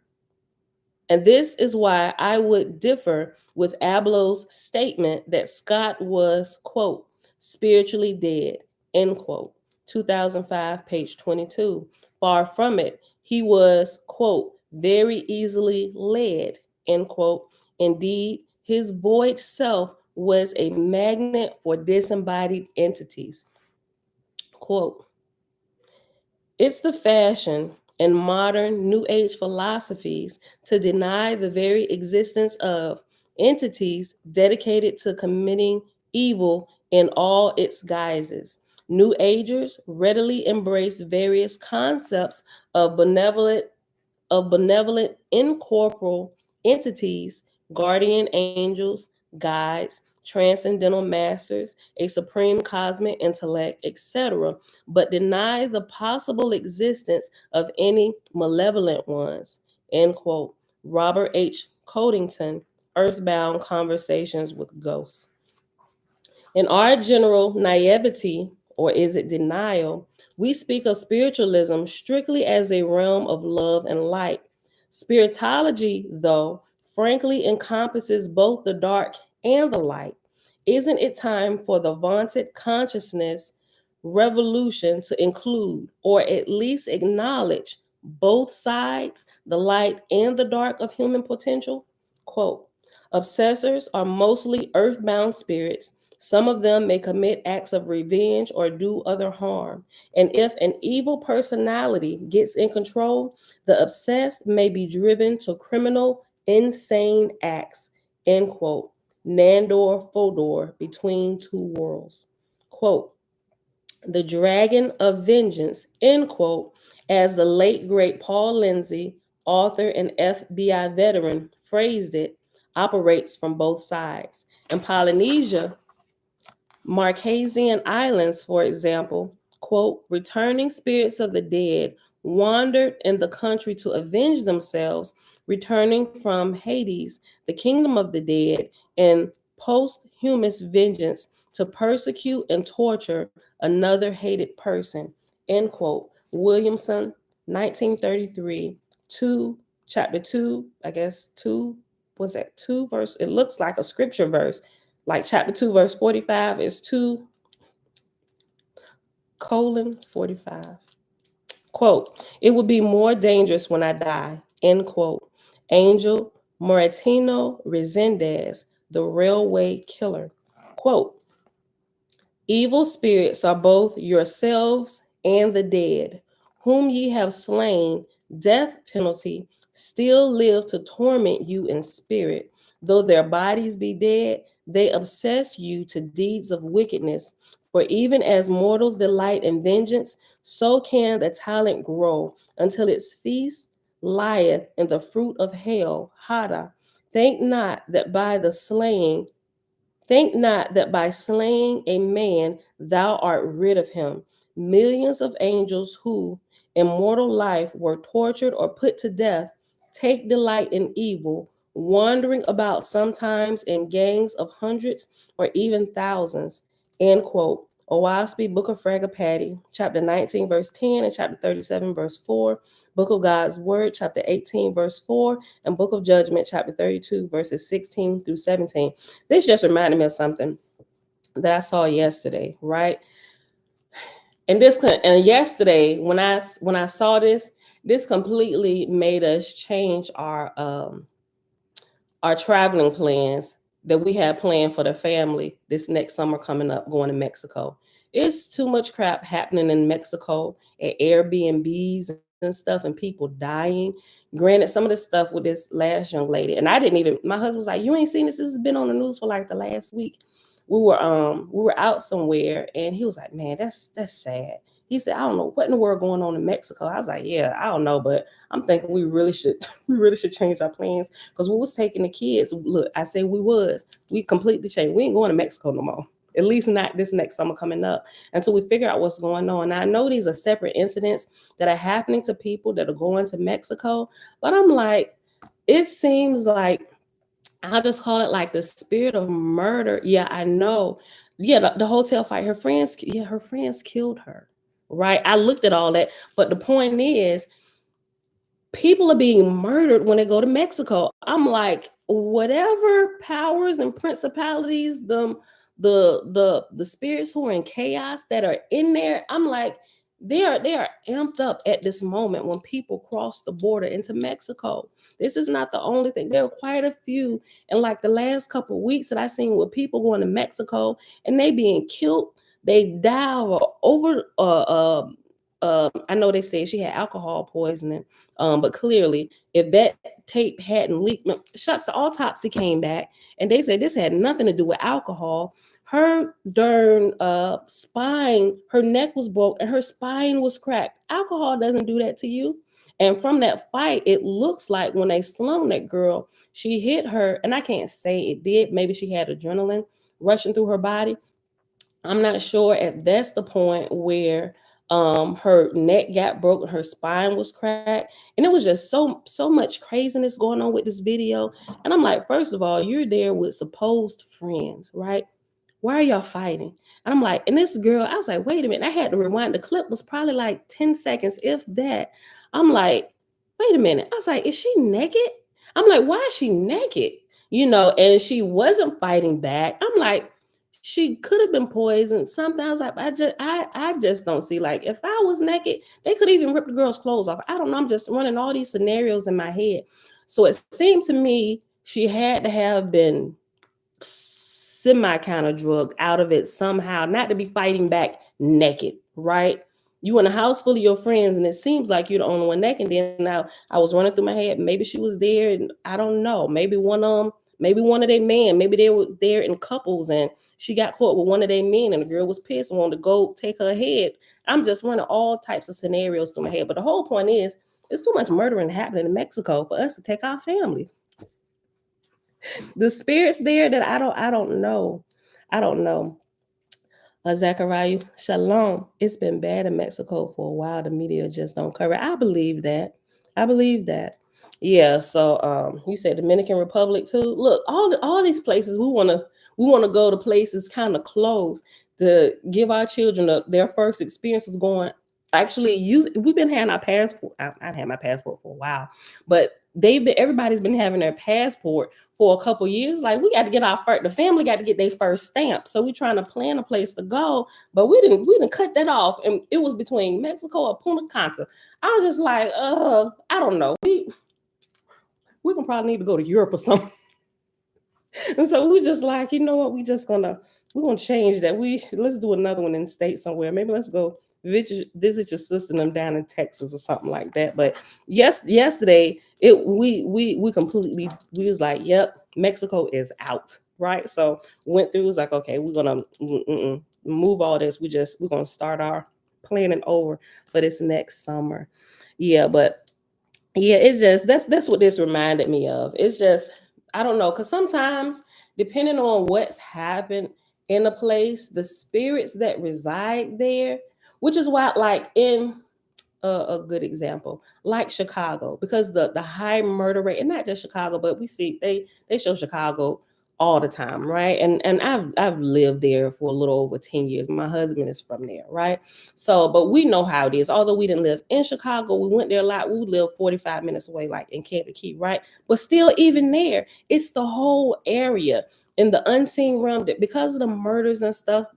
and this is why I would differ with Ablow's statement that Scott was, quote, spiritually dead, end quote. 2005, page 22. Far from it. He was, quote, very easily led, end quote. Indeed, his void self was a magnet for disembodied entities. Quote, it's the fashion in modern New Age philosophies to deny the very existence of entities dedicated to committing evil in all its guises. New Agers readily embrace various concepts of benevolent incorporeal entities, guardian angels, guides, transcendental masters, a supreme cosmic intellect, etc., but deny the possible existence of any malevolent ones. End quote. Robert H. Codington, Earthbound Conversations with Ghosts. In our general naivety, or is it denial, we speak of spiritualism strictly as a realm of love and light. Spiritology, though, frankly encompasses both the dark and the light. Isn't it time for the vaunted consciousness revolution to include, or at least acknowledge, both sides, the light and the dark of human potential? Quote, obsessors are mostly earthbound spirits. Some of them may commit acts of revenge or do other harm. And if an evil personality gets in control, the obsessed may be driven to criminal, insane acts. End quote. Nandor Fodor, Between Two Worlds. Quote, the dragon of vengeance, end quote, as the late great Paul Lindsay, author and FBI veteran, phrased it, operates from both sides. In Polynesia, Marquesian Islands, for example, quote, returning spirits of the dead wandered in the country to avenge themselves, returning from Hades, the kingdom of the dead, in posthumous vengeance to persecute and torture another hated person, end quote. Williamson, 1933, 2, chapter 2, I guess 2, was that 2 verse? It looks like a scripture verse, like chapter 2, verse 45 is 2 colon 45. Quote, it would be more dangerous when I die, end quote. Angel Moratino Resendez, the railway killer. Quote, evil spirits are both yourselves and the dead, whom ye have slain, death penalty, still live to torment you in spirit. Though their bodies be dead, they obsess you to deeds of wickedness. For even as mortals delight in vengeance, so can the talent grow until its feast lieth in the fruit of hell, Hada. Think not that by the slaying Think not that by slaying a man thou art rid of him. Millions of angels who in mortal life were tortured or put to death take delight in evil, wandering about sometimes in gangs of hundreds or even thousands. End quote. Oahspe, Book of Fragapati, chapter 19, verse 10, and chapter 37, verse 4. Book of God's Word, chapter 18, verse 4, and Book of Judgment, chapter 32, verses 16 through 17. This just reminded me of something that I saw yesterday, right? And yesterday when I saw this, this completely made us change our traveling plans that we had planned for the family this next summer coming up, going to Mexico. It's too much crap happening in Mexico at Airbnbs and stuff, and people dying. Granted, some of the stuff with this last young lady, and I didn't even. My husband was like, "You ain't seen this? This has been on the news for like the last week." We were out somewhere, and he was like, "Man, that's sad." He said, "I don't know what in the world going on in Mexico." I was like, "Yeah, I don't know, but I'm thinking we really should we really should change our plans because we was taking the kids. Look, I say we completely changed. We ain't going to Mexico no more. At least not this next summer coming up until we figure out what's going on." Now, I know these are separate incidents that are happening to people that are going to Mexico, but I'm like, it seems like I'll just call it like the spirit of murder. Yeah, I know. Yeah, the hotel fight. Her friends, yeah, her friends killed her. Right. I looked at all that, but the point is, people are being murdered when they go to Mexico. I'm like, whatever powers and principalities, the spirits who are in chaos that are in there, I'm like, they are amped up at this moment when people cross the border into Mexico. This is not the only thing. There are quite a few in like the last couple of weeks that I seen with people going to Mexico and they being killed. They die of over I know they said she had alcohol poisoning, but clearly, if that tape hadn't leaked, shucks, the autopsy came back and they said this had nothing to do with alcohol. Her darn spine, her neck was broke and her spine was cracked. Alcohol doesn't do that to you. And from that fight, it looks like when they slung that girl, she hit her, and I can't say it did. Maybe she had adrenaline rushing through her body. I'm not sure if that's the point where her neck got broken, her spine was cracked, and it was just so much craziness going on with this video. And I'm like, first of all, you're there with supposed friends, right? Why are y'all fighting? And I'm like, and this girl, I was like, wait a minute. I had to rewind. The clip was probably like 10 seconds, if that. I'm like, wait a minute. I was like, is she naked? I'm like, why is she naked? And she wasn't fighting back. I'm like, she could have been poisoned. Something. I was like, I just don't see. Like, if I was naked, they could even rip the girl's clothes off. I don't know. I'm just running all these scenarios in my head. So it seemed to me she had to have been semi kind of drug out of it somehow, not to be fighting back naked, right? You in a house full of your friends, and it seems like you're the only one naked. Then now I was running through my head. Maybe she was there, and I don't know. Maybe one of their men, maybe they was there in couples, and she got caught with one of their men, and the girl was pissed and wanted to go take her head. I'm just running all types of scenarios through my head. But the whole point is, it's too much murdering happening in Mexico for us to take our family. The spirits there that I don't know. I don't know. Zachariah, shalom. It's been bad in Mexico for a while. The media just don't cover it. I believe that. I believe that. Yeah. So you said Dominican Republic too. Look, all these places we wanna go to places kind of close to give our children their first experiences going. Actually, we've been having our passport. I've had my passport for a while, but everybody's been having their passport for a couple years. Like, we got to get our first, the family got to get their first stamp. So we're trying to plan a place to go, but we didn't cut that off. And it was between Mexico or Punta Cana. I was just like, I don't know. We can probably need to go to Europe or something. And so we just like, you know what, we're gonna change that. Let's do another one in the state somewhere. Maybe let's go visit your sister and them down in Texas or something like that. But yesterday we completely, we was like, yep, Mexico is out. Right. So went through, was like, okay, we're gonna move all this. We're gonna start our planning over for this next summer. Yeah, but yeah, it's just, that's what this reminded me of. It's just, I don't know, because sometimes depending on what's happened in a place, the spirits that reside there, which is why, like in a good example, like Chicago, because the high murder rate, and not just Chicago, but we see they show Chicago all the time, right? And I've lived there for a little over 10 years. My husband is from there, right? So, but we know how it is. Although we didn't live in Chicago, we went there a lot. We live 45 minutes away, like in Kankakee, right? But still, even there, it's the whole area in the unseen realm that, because of the murders and stuff,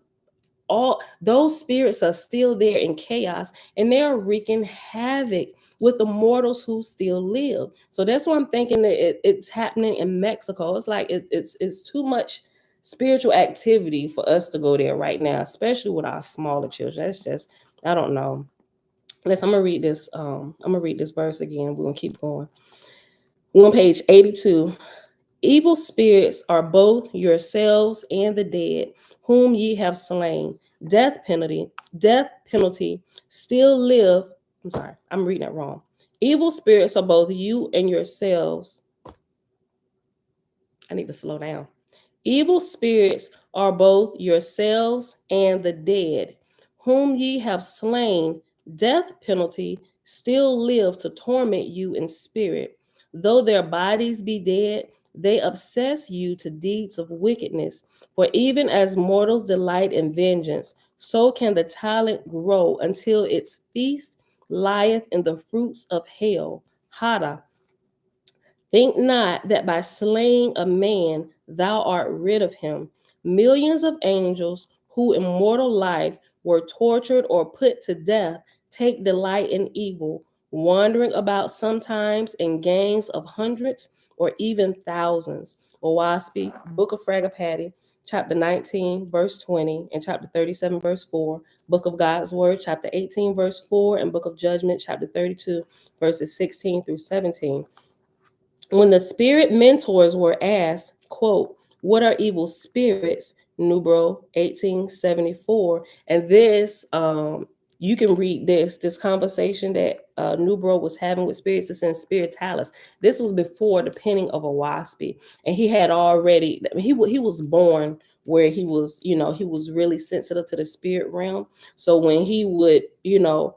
all those spirits are still there in chaos, and they're wreaking havoc with the mortals who still live. So that's why I'm thinking that it's happening in Mexico. It's like it's too much spiritual activity for us to go there right now, especially with our smaller children. That's just, I don't know. Listen, I'm gonna read this verse again. We're gonna keep going. We're on page 82. Evil spirits are both yourselves and the dead, whom ye have slain. Death penalty still live. I'm sorry, I'm reading that wrong. Evil spirits are both you and yourselves. I need to slow down. Evil spirits are both yourselves and the dead, whom ye have slain. Death penalty still live to torment you in spirit. Though their bodies be dead, they obsess you to deeds of wickedness. For even as mortals delight in vengeance, so can the talent grow until its feast lieth in the fruits of hell. Hada. Think not that by slaying a man thou art rid of him. Millions of angels who in mortal life were tortured or put to death take delight in evil, wandering about sometimes in gangs of hundreds or even thousands. Oahspe, Book of Fragapati, chapter 19, verse 20, and chapter 37, verse 4. Book of God's Word, chapter 18, verse 4, and Book of Judgment, chapter 32, verses 16 through 17. When the spirit mentors were asked, quote, what are evil spirits? Nubro 1874. And this, you can read this conversation that Nubro was having with spirits. It's in Spiritalis. This was before the penning of Oahspe. And he had already, he was born where he was, he was really sensitive to the spirit realm. So when he would,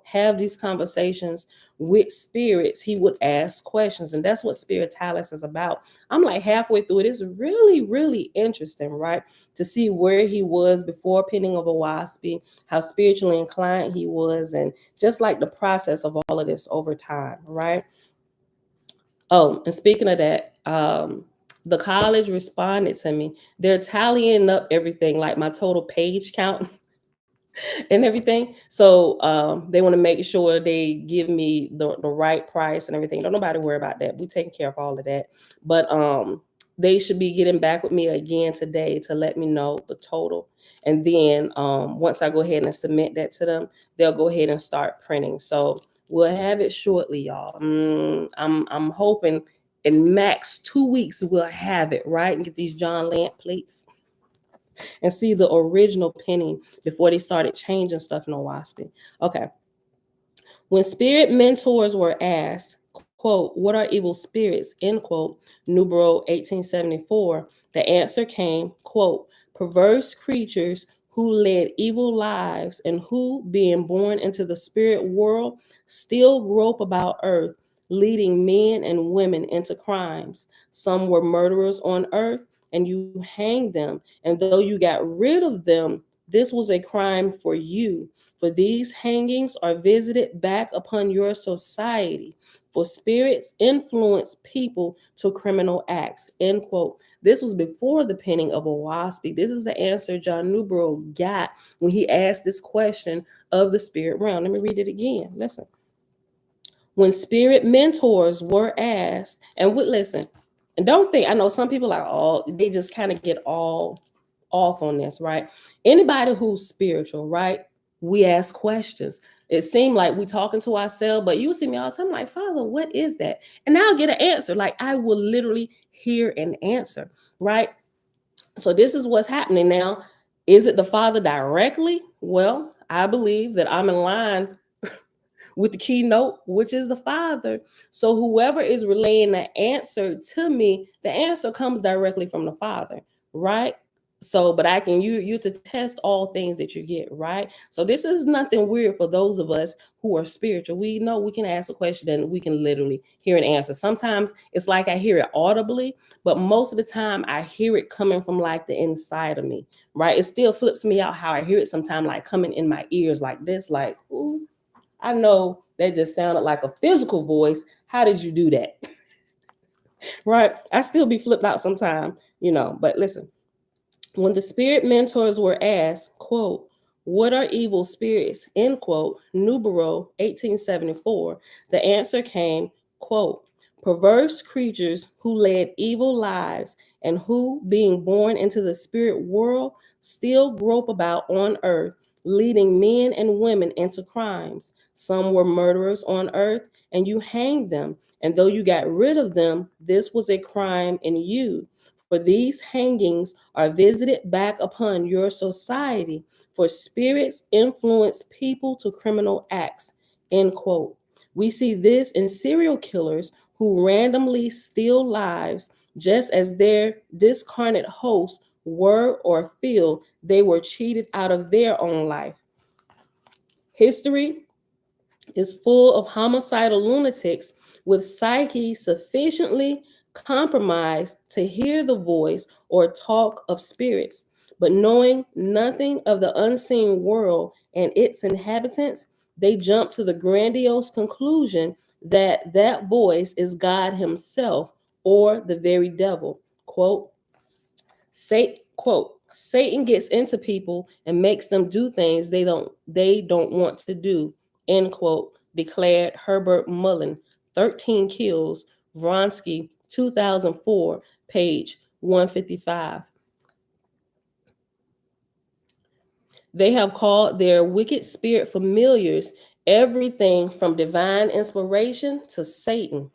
have these conversations with spirits, he would ask questions, and that's what Spiritalis is about. I'm like halfway through it. It's really, really interesting, right? To see where he was before penning of Oahspe, how spiritually inclined he was, and just like the process of all of this over time, right? Oh, and speaking of that, the college responded to me. They're tallying up everything, like my total page count and everything. So they want to make sure they give me the right price and everything. Don't nobody worry about that. We taking care of all of that. But they should be getting back with me again today to let me know the total. And then once I go ahead and submit that to them, they'll go ahead and start printing. So we'll have it shortly, y'all. I'm hoping in max 2 weeks we'll have it, right? And get these John Lamp plates and see the original penny before they started changing stuff in Oahspe. Okay. When spirit mentors were asked, quote, what are evil spirits, end quote, Nubro 1874, the answer came, quote, perverse creatures who led evil lives and who, being born into the spirit world, still grope about earth, leading men and women into crimes. Some were murderers on earth, and you hanged them. And though you got rid of them, this was a crime for you. For these hangings are visited back upon your society. For spirits influence people to criminal acts. End quote. This was before the penning of Oahspe. This is the answer John Newbro got when he asked this question of the spirit realm. Let me read it again. Listen. When spirit mentors were asked, and would listen, and don't think, I know some people are all, they just kind of get all off on this, right? Anybody who's spiritual, right? We ask questions. It seemed like we talking to ourselves, but you see me all the time, like, Father, what is that? And I'll get an answer. Like I will literally hear an answer, right? So this is what's happening now. Is it the Father directly? Well, I believe that I'm in line with the keynote, which is the Father. So whoever is relaying the answer to me, the answer comes directly from the Father, right? So, but I can you to test all things that you get, right? So this is nothing weird for those of us who are spiritual. We know we can ask a question and we can literally hear an answer. Sometimes it's like I hear it audibly, but most of the time I hear it coming from like the inside of me, right? It still flips me out how I hear it sometimes, like coming in my ears like this, like, ooh, I know that just sounded like a physical voice. How did you do that? Right? I still be flipped out sometime, but listen, when the spirit mentors were asked, quote, what are evil spirits, end quote, Nubero 1874, the answer came, quote, perverse creatures who led evil lives and who, being born into the spirit world, still grope about on earth, leading men and women into crimes. Some were murderers on earth, and you hanged them. And though you got rid of them, this was a crime in you. For these hangings are visited back upon your society, for spirits influence people to criminal acts. End quote. We see this in serial killers who randomly steal lives, just as their discarnate hosts were or feel they were cheated out of their own life. History is full of homicidal lunatics with psyche sufficiently compromise to hear the voice or talk of spirits, but knowing nothing of the unseen world and its inhabitants, they jump to the grandiose conclusion that that voice is God himself or the very devil. Satan gets into people and makes them do things they don't want to do, end quote, declared Herbert Mullen, 13 Kills, Vronsky, 2004, page 155. They have called their wicked spirit familiars everything from divine inspiration to Satan.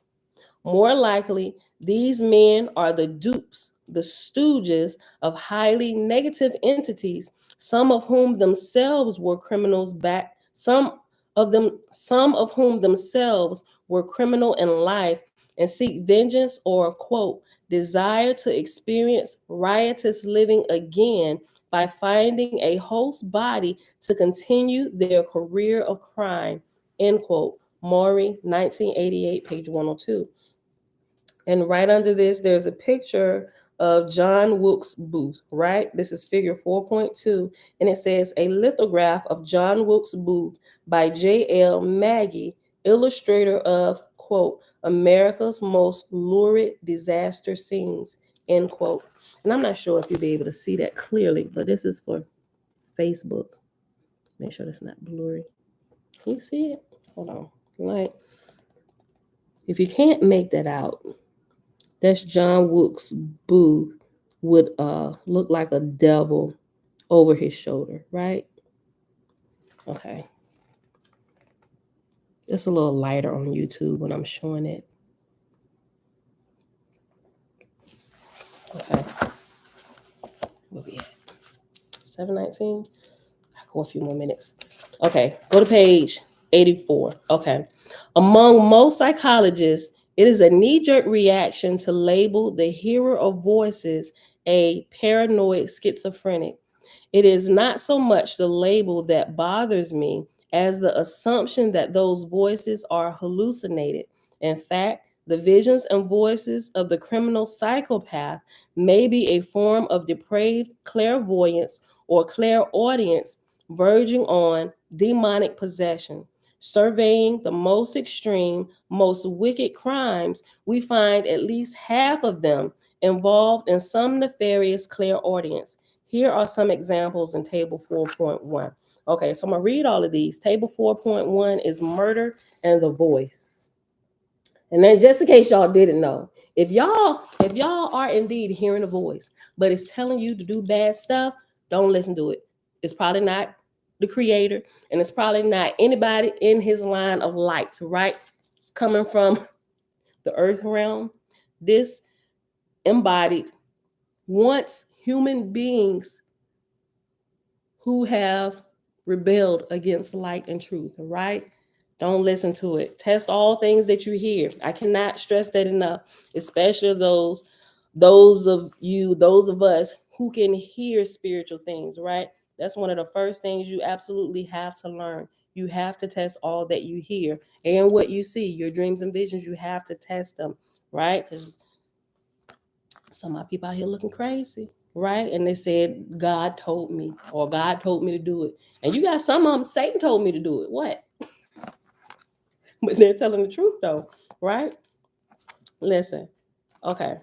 More likely, these men are the dupes, the stooges of highly negative entities, some of whom themselves were criminals back, some of whom themselves were criminal in life and seek vengeance or quote desire to experience riotous living again by finding a host body to continue their career of crime. End quote. Maury, 1988, page 102. And right under this, there's a picture of John Wilkes Booth, right? This is figure 4.2, and it says a lithograph of John Wilkes Booth by J.L. Maggie, illustrator of, quote, America's most lurid disaster scenes, end quote. And I'm not sure if you'll be able to see that clearly, but this is for Facebook. Make sure that's not blurry. Can you see it? Hold on. Like, if you can't make that out, that's John Wilkes Booth would look like a devil over his shoulder, right? Okay. It's a little lighter on YouTube when I'm showing it. Okay. Where we at? 719? I go a few more minutes. Okay, go to page 84. Okay. Among most psychologists, it is a knee-jerk reaction to label the hearer of voices a paranoid schizophrenic. It is not so much the label that bothers me as the assumption that those voices are hallucinated. In fact, the visions and voices of the criminal psychopath may be a form of depraved clairvoyance or clairaudience verging on demonic possession. Surveying the most extreme, most wicked crimes, we find at least half of them involved in some nefarious clairaudience. Here are some examples in Table 4.1. Okay, so I'm going to read all of these. Table 4.1 is murder and the voice. And then just in case y'all didn't know, if y'all are indeed hearing a voice, but it's telling you to do bad stuff, don't listen to it. It's probably not the creator, and it's probably not anybody in his line of light, right? It's coming from the earth realm. This embodied once human beings who have rebelled against light and truth, right? Don't listen to it. Test all things that you hear. I cannot stress that enough, especially those of us who can hear spiritual things, right? That's one of the first things you absolutely have to learn. You have to test all that you hear and what you see, your dreams and visions, you have to test them, right? Because some of my people out here looking crazy, right? And they said, God told me, or God told me to do it. And you got some of them, Satan told me to do it. What? But they're telling the truth though, right? Listen, okay.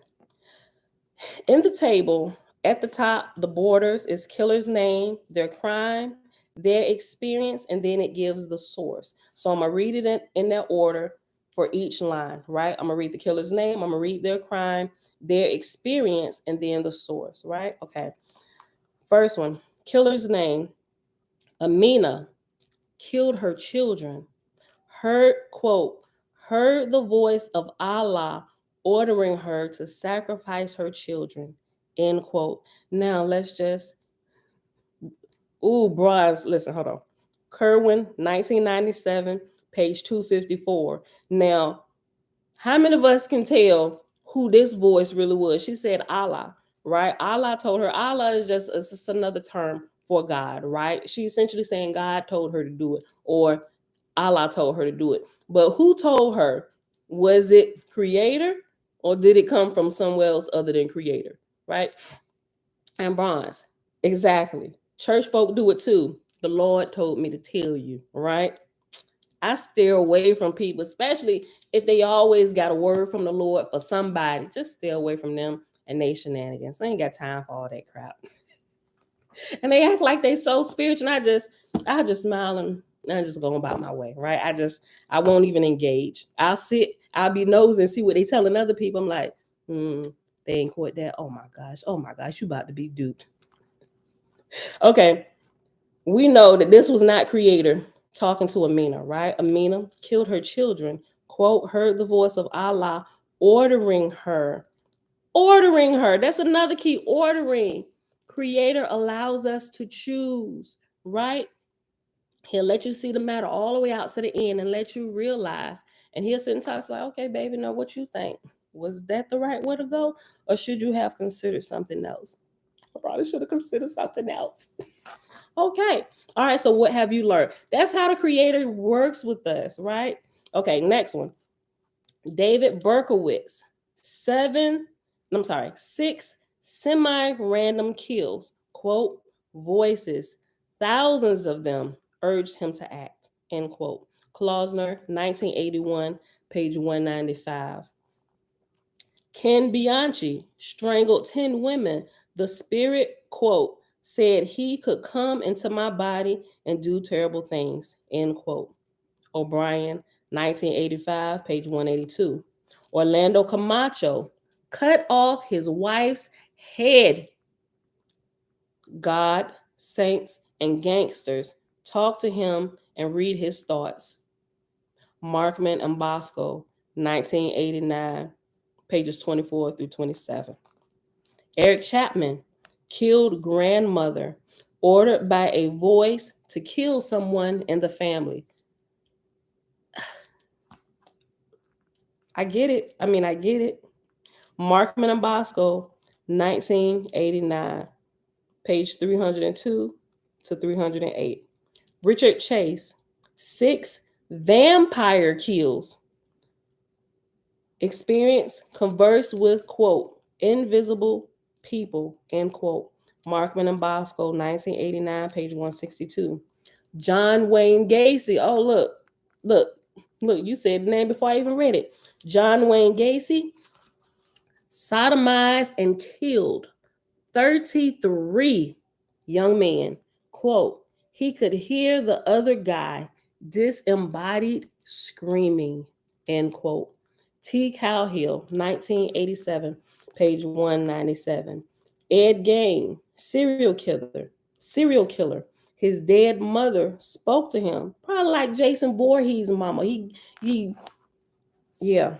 In the table, at the top, the borders is killer's name, their crime, their experience, and then it gives the source. So I'm gonna read it in that order for each line, right? I'm gonna read the killer's name, I'm gonna read their crime, their experience, and then the source, right? Okay. First one, killer's name. Amina killed her children. Heard the voice of Allah ordering her to sacrifice her children. End quote. Now let's just, bronze. Listen, hold on. Kerwin, 1997, page 254. Now, how many of us can tell who this voice really was? She said Allah, right? Allah told her. Allah is just another term for God, right? She's essentially saying God told her to do it, or Allah told her to do it. But who told her? Was it creator or did it come from somewhere else other than creator, right? And bronze, exactly. Church folk do it too. The Lord told me to tell you, right? I steer away from people, especially if they always got a word from the Lord for somebody. Just stay away from them and they shenanigans. I ain't got time for all that crap. And they act like they so spiritual. And I just smile and I just go about my way, right? I won't even engage. I'll be nosing and see what they telling other people. I'm like, they ain't caught that. Oh my gosh, you about to be duped. Okay, we know that this was not creator talking to Amina, right? Amina killed her children, quote, heard the voice of Allah ordering her. Ordering her. That's another key. Ordering. Creator allows us to choose, right? He'll let you see the matter all the way out to the end and let you realize. And he'll sit and talk like, okay, baby, know what you think. Was that the right way to go? Or should you have considered something else? I probably should have considered something else. Okay. All right. So what have you learned? That's how the creator works with us, right? Okay. Next one. David Berkowitz. 6 semi-random kills. Quote, voices. Thousands of them urged him to act. End quote. Klausner, 1981, page 195. Ken Bianchi strangled 10 women. The spirit, quote, said he could come into my body and do terrible things, end quote. O'Brien, 1985, page 182. Orlando Camacho cut off his wife's head. God, saints, and gangsters talk to him and read his thoughts. Markman and Bosco, 1989, pages 24 through 27. Eric Chapman killed grandmother, ordered by a voice to kill someone in the family. I get it. I get it. Markman and Bosco, 1989, page 302 to 308. Richard Chase, 6 vampire kills. Experience, converse with, quote, invisible people, end quote. Markman and Bosco, 1989, page 162. John Wayne Gacy. Oh, look, you said the name before I even read it. John Wayne Gacy sodomized and killed 33 young men. Quote, he could hear the other guy disembodied screaming, end quote. T. Cowhill, 1987, page 197. Ed Gein, serial killer. His dead mother spoke to him, probably like Jason Voorhees' mama. Yeah.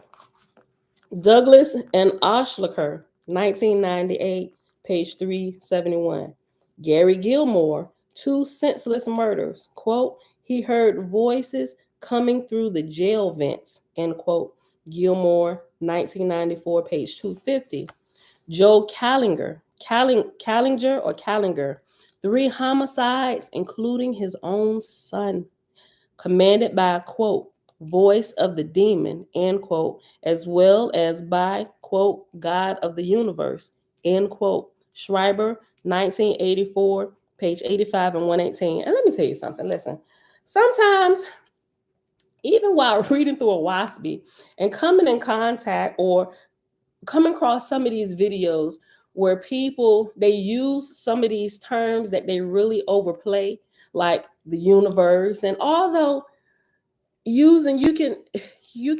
Douglas and Oshliker, 1998, page 371. Gary Gilmore, 2 senseless murders. Quote, he heard voices coming through the jail vents, end quote. Gilmore, 1994, page 250. Joe Callinger, 3 homicides, including his own son, commanded by, quote, voice of the demon, end quote, as well as by, quote, God of the universe, end quote. Schreiber, 1984, page 85 and 118. And let me tell you something. Listen, sometimes, even while reading through a Oahspe and coming in contact or coming across some of these videos where people they use some of these terms that they really overplay, like the universe, and although using you can you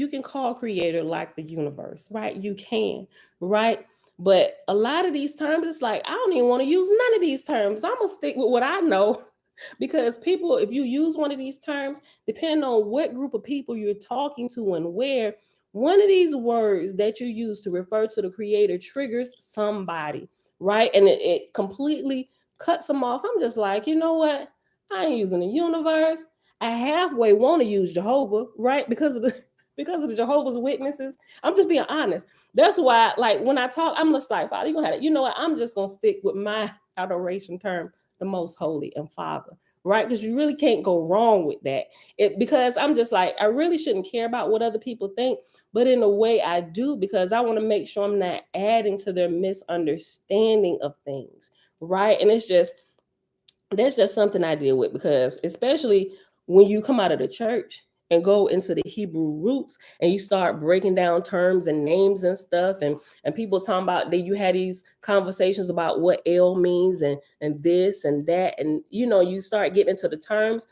can call creator like the universe, right? You can, right? But a lot of these terms, it's like I don't even want to use none of these terms. I'm gonna stick with what I know. Because people, if you use one of these terms, depending on what group of people you're talking to and where, one of these words that you use to refer to the creator triggers somebody, right? And it completely cuts them off. I'm just like, you know what? I ain't using the universe. I halfway want to use Jehovah, right? Because of the Jehovah's Witnesses. I'm just being honest. That's why, like, when I talk, I'm just like, Father, you gonna have it. You know what? I'm just gonna stick with my adoration term, the most holy and Father, right? Because you really can't go wrong with that. Because I'm just like, I really shouldn't care about what other people think, but in a way I do, because I want to make sure I'm not adding to their misunderstanding of things, right? And it's just, that's just something I deal with, because especially when you come out of the church and go into the Hebrew roots and you start breaking down terms and names and stuff, and people talking about that, you had these conversations about what L means and this and that, and you start getting into the terms.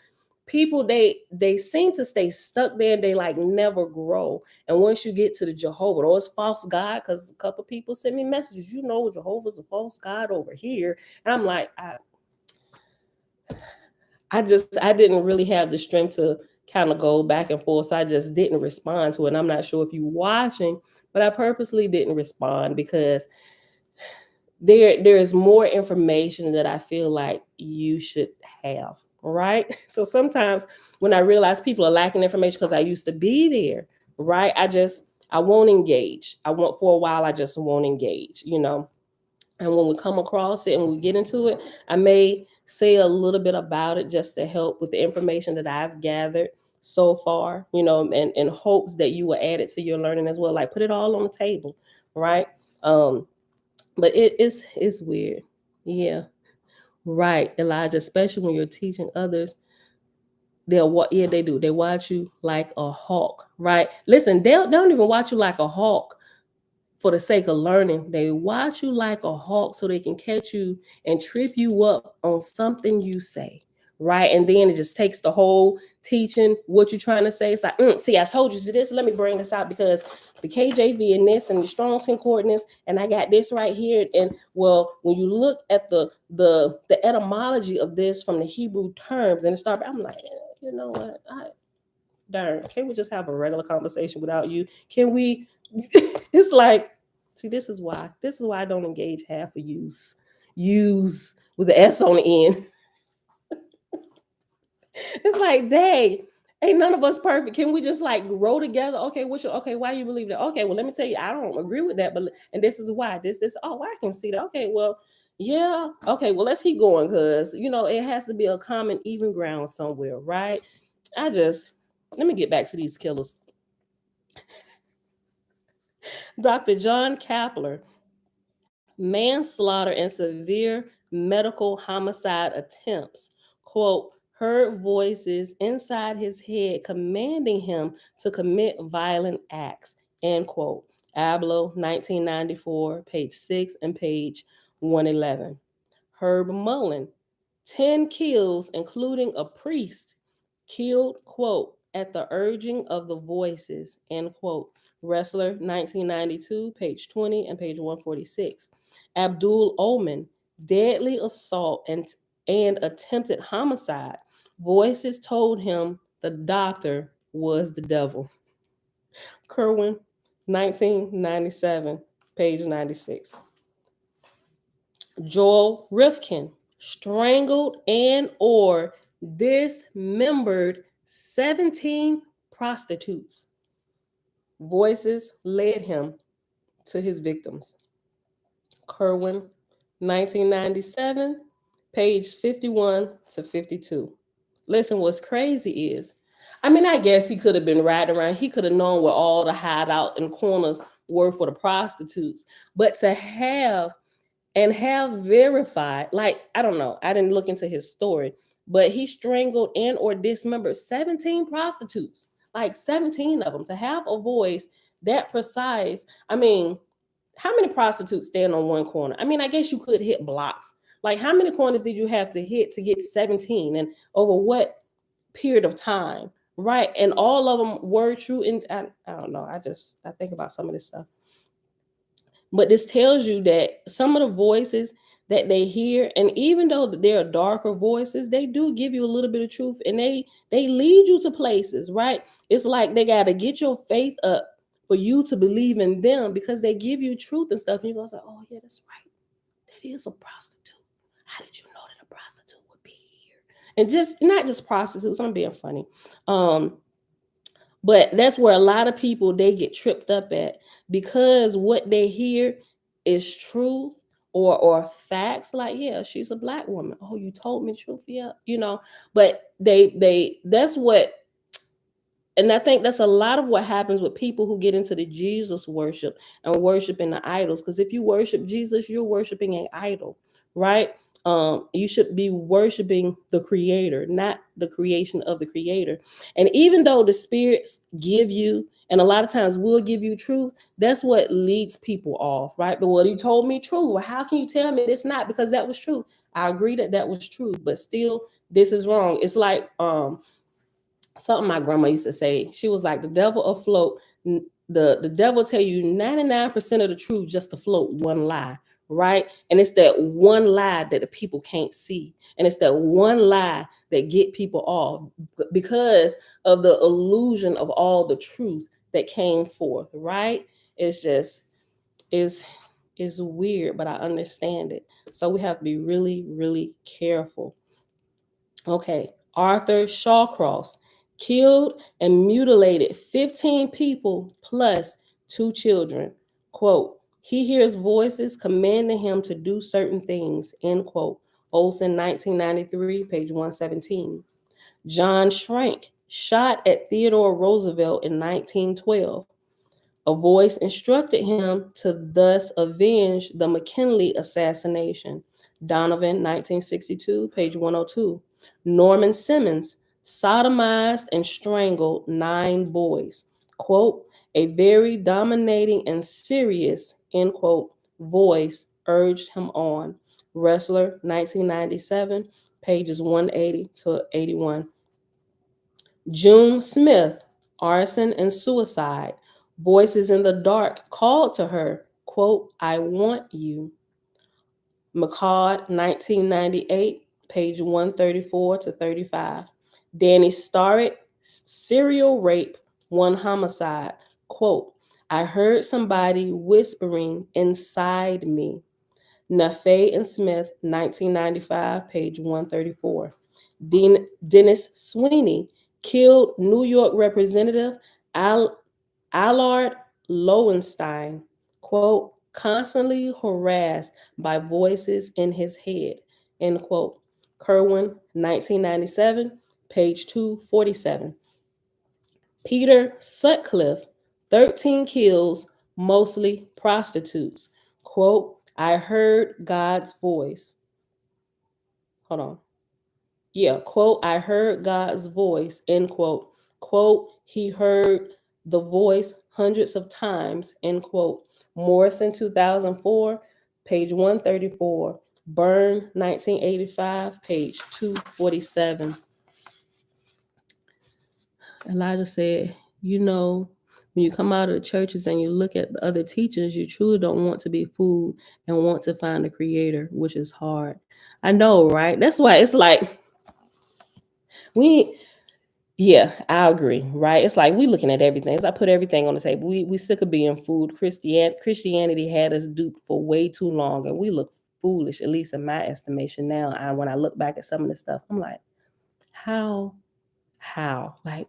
People, they seem to stay stuck there, and they like never grow. And once you get to the Jehovah, or it's false God, because a couple people send me messages, Jehovah's a false God over here. And I'm like, I didn't really have the strength to kind of go back and forth. So I just didn't respond to it. And I'm not sure if you're watching, but I purposely didn't respond because there is more information that I feel like you should have. Right. So sometimes when I realize people are lacking information because I used to be there, right? I won't engage. I won't For a while, I just won't engage. And when we come across it and we get into it, I may say a little bit about it just to help with the information that I've gathered so far, and in hopes that you will add it to your learning as well. Like, put it all on the table, right? Um, but it's weird. Yeah, right, Elijah, especially when you're teaching others. They'll what Yeah, they do. They watch you like a hawk, right? Listen, they don't even watch you like a hawk for the sake of learning. They watch you like a hawk so they can catch you and trip you up on something you say, right? And then it just takes the whole teaching what you're trying to say. It's like, see, I told you this. Let me bring this out because the KJV and this and the Strong's Concordance, and I got this right here. And well, when you look at the etymology of this from the Hebrew terms, and it start, I'm like, you know what? Darn, can't we just have a regular conversation without you? Can we? It's like, see, this is why I don't engage half of use with the S on the end. It's like, dang, ain't none of us perfect. Can we just like grow together? Okay, okay, why you believe that? Okay, well, let me tell you, I don't agree with that, but and this is why. This, oh, I can see that. Okay, well, yeah, okay, well, let's keep going, because it has to be a common even ground somewhere, right? I just Let me get back to these killers. Dr. John Kapler, manslaughter and severe medical homicide attempts, quote, heard voices inside his head commanding him to commit violent acts, end quote. Abloh, 1994, page 6 and page 111. Herb Mullen, 10 kills, including a priest, killed, quote, at the urging of the voices, end quote. Wrestler, 1992, page 20 and page 146. Abdul Oman, deadly assault and attempted homicide. Voices told him the doctor was the devil. Kerwin, 1997, page 96. Joel Rifkin, strangled and or dismembered 17 prostitutes. Voices led him to his victims. Kerwin, 1997, page 51 to 52. Listen, what's crazy is, I mean, I guess he could have been riding around. He could have known where all the hideout and corners were for the prostitutes. But to have verified, like, I don't know, I didn't look into his story, but he strangled and or dismembered 17 prostitutes, like 17 of them. To have a voice that precise, I mean, how many prostitutes stand on one corner? I mean, I guess you could hit blocks. Like, how many corners did you have to hit to get 17, and over what period of time, right? And all of them were true. And I don't know, I think about some of this stuff. But this tells you that some of the voices that they hear, and even though they're darker voices, they do give you a little bit of truth, and they lead you to places, right? It's like they got to get your faith up for you to believe in them, because they give you truth and stuff, and you go like, oh yeah, that's right, that is a prostitute. How did you know that a prostitute would be here? And just not just prostitutes, I'm being funny. But that's where a lot of people, they get tripped up at, because what they hear is truth, or facts, like, yeah, she's a black woman. Oh, you told me the truth, yeah, but they that's what, and I think that's a lot of what happens with people who get into the Jesus worship and worshiping the idols. Because if you worship Jesus, you're worshiping an idol, right? You should be worshiping the creator, not the creation of the creator. And even though the spirits give you, and a lot of times will give you truth, that's what leads people off, right? But well, you told me truth. Well, how can you tell me it's not? Because that was true. I agree that that was true, but still, this is wrong. It's like something my grandma used to say. She was like, the devil afloat, the devil tell you 99% of the truth just to float one lie, right? And it's that one lie that the people can't see, and it's that one lie that get people off because of the illusion of all the truth that came forth, right? It's just is is weird, but I understand it. So we have to be really, really careful. Okay, Arthur Shawcross killed and mutilated 15 people plus two children. Quote, he hears voices commanding him to do certain things, end quote. Olson, 1993, page 117. John Schrank shot at Theodore Roosevelt in 1912. A voice instructed him to thus avenge the McKinley assassination. Donovan, 1962, page 102. Norman Simmons sodomized and strangled 9 boys. Quote, a very dominating and serious, end quote, voice urged him on. Wrestler, 1997, pages 180 to 81. June Smith, arson and suicide. Voices in the dark called to her, quote, I want you. McCall, 1998, page 134 to 35. Danny Starrett, serial rape, 1 homicide. Quote, I heard somebody whispering inside me. Nafay and Smith, 1995, page 134. Dennis Sweeney killed New York Representative Allard Lowenstein, quote, constantly harassed by voices in his head, end quote. Kerwin, 1997, page 247. Peter Sutcliffe, 13 kills, mostly prostitutes. Quote, I heard God's voice. Hold on. Yeah, quote, I heard God's voice, end quote. Quote, he heard the voice hundreds of times, end quote. Morrison, 2004, page 134. Byrne, 1985, page 247. Elijah said, when you come out of the churches and you look at the other teachers, you truly don't want to be fooled and want to find the creator, which is hard. I know, right? That's why it's like we yeah, I agree, right? It's like we looking at everything. As I put everything on the table, we sick of being fooled. Christianity had us duped for way too long, and we look foolish, at least in my estimation now. When I look back at some of the stuff, I'm like, how, like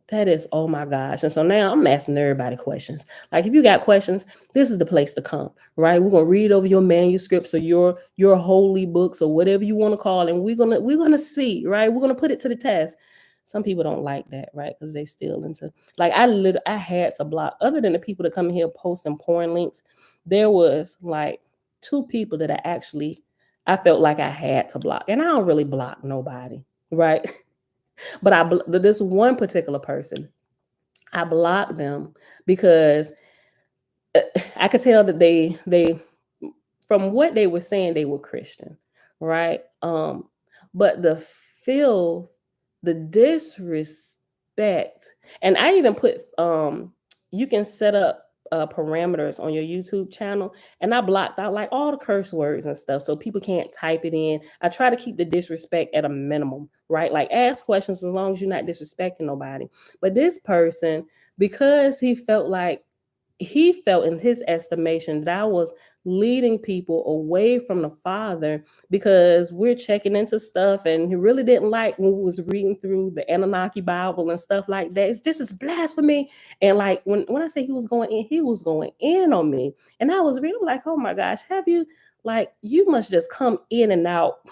that is, oh my gosh. And so now I'm asking everybody questions. Like if you got questions, this is the place to come, right? We're gonna read over your manuscripts or your holy books or whatever you want to call it, and we're gonna see, right? We're gonna put it to the test. Some people don't like that, right? Because they still into, like, I had to block, other than the people that come in here posting porn links, there was like 2 people that I felt like I had to block. And I don't really block nobody, right? But this one particular person, I blocked them because I could tell that they from what they were saying, they were Christian, right? But the filth, the disrespect, and I even put you can set up parameters on your YouTube channel, and I blocked out like all the curse words and stuff so people can't type it in. I try to keep the disrespect at a minimum, right? Like ask questions as long as you're not disrespecting nobody. But this person, because he felt like he felt in his estimation that I was leading people away from the Father because we're checking into stuff, and he really didn't like when we was reading through the Anunnaki Bible and stuff like that. This is blasphemy. And like when I say he was going in on me. And I was really like, oh my gosh, have you, like, you must just come in and out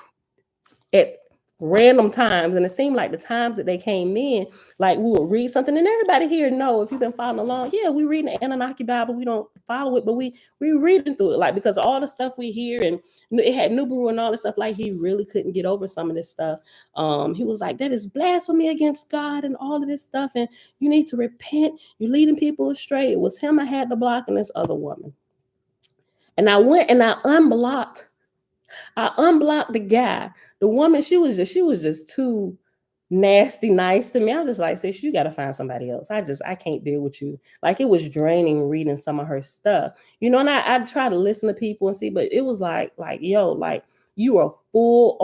at random times. And it seemed like the times that they came in, like we would read something, and everybody here know, if you've been following along, yeah, we read the Anunnaki Bible. We don't follow it, but we reading through it, like, because all the stuff we hear, and it had Nubaru and all this stuff, like he really couldn't get over some of this stuff. He was like, that is blasphemy against God and all of this stuff, and you need to repent, you're leading people astray. It was him I had to block, and this other woman. And I went and I unblocked the guy. The woman, she was just too nasty nice to me. I'm just like, sis, you gotta find somebody else. I can't deal with you. Like, it was draining reading some of her stuff. And I try to listen to people and see, but it was like, yo, like, you are full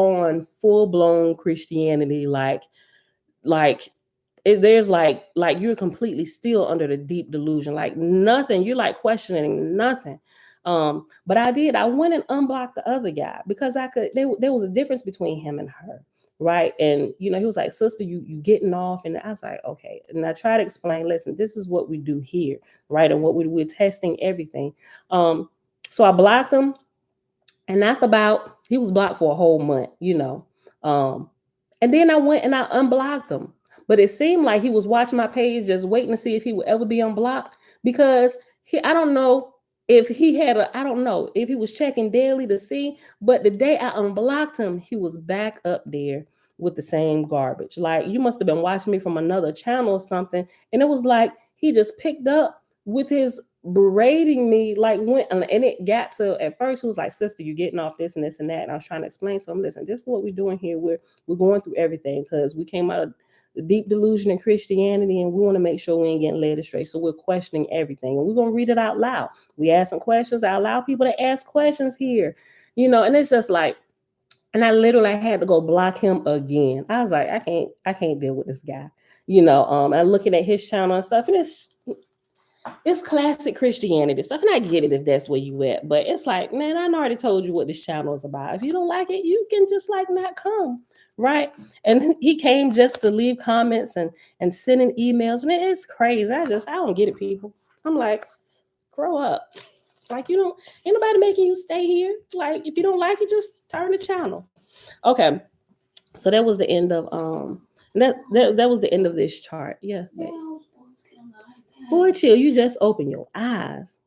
blown Christianity, like there's like you're completely still under the deep delusion, like nothing, you're like questioning nothing. But I went and unblocked the other guy because I could, there was a difference between him and her, right? And he was like, sister, you getting off. And I was like, okay. And I tried to explain, listen, this is what we do here, right? And we're testing everything. So I blocked him, and after about, he was blocked for a whole month. um and then I went and I unblocked him. But it seemed like he was watching my page, just waiting to see if he would ever be unblocked, because I don't know if he had I don't know if he was checking daily to see. But the day I unblocked him, he was back up there with the same garbage. Like, you must have been watching me from another channel or something. And it was like he just picked up with his berating me, like, went, and it got to, at first he was like, sister, you're getting off this and this and that. And I was trying to explain to him, listen, this is what we're doing here. We're going through everything because we came out of the deep delusion in Christianity, and we want to make sure we ain't getting led astray. So we're questioning everything, and we're going to read it out loud. We ask some questions. I allow people to ask questions here, and it's just like, and I literally had to go block him again. I was like, I can't deal with this guy. I'm looking at his channel and stuff, and it's classic Christianity stuff. And I get it if that's where you at, but it's like, man, I already told you what this channel is about. If you don't like it, you can just like not come, right? And he came just to leave comments and sending emails, and it's crazy. I don't get it, people. I'm like, grow up. Like, ain't nobody making you stay here. Like, if you don't like it, just turn the channel. Okay. So that was the end of that was the end of this chart. Yes. Yeah, boy, chill. You just open your eyes.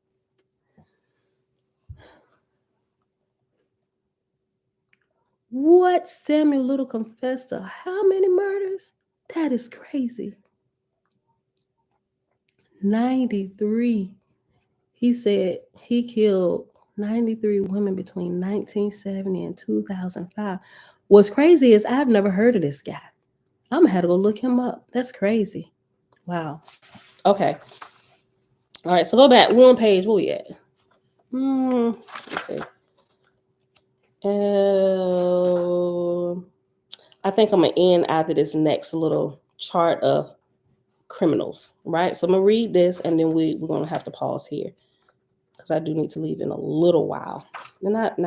What? Samuel Little confessed to how many murders? That is crazy. 93. He said he killed 93 women between 1970 and 2005. What's crazy is I've never heard of this guy. I'm gonna have to go look him up. That's crazy. Wow. Okay. All right. So go back. We're on page. Where we at? Let's see. I think I'm gonna end after this next little chart of criminals, right? So I'm gonna read this, and then we're gonna have to pause here because I do need to leave in a little while. Not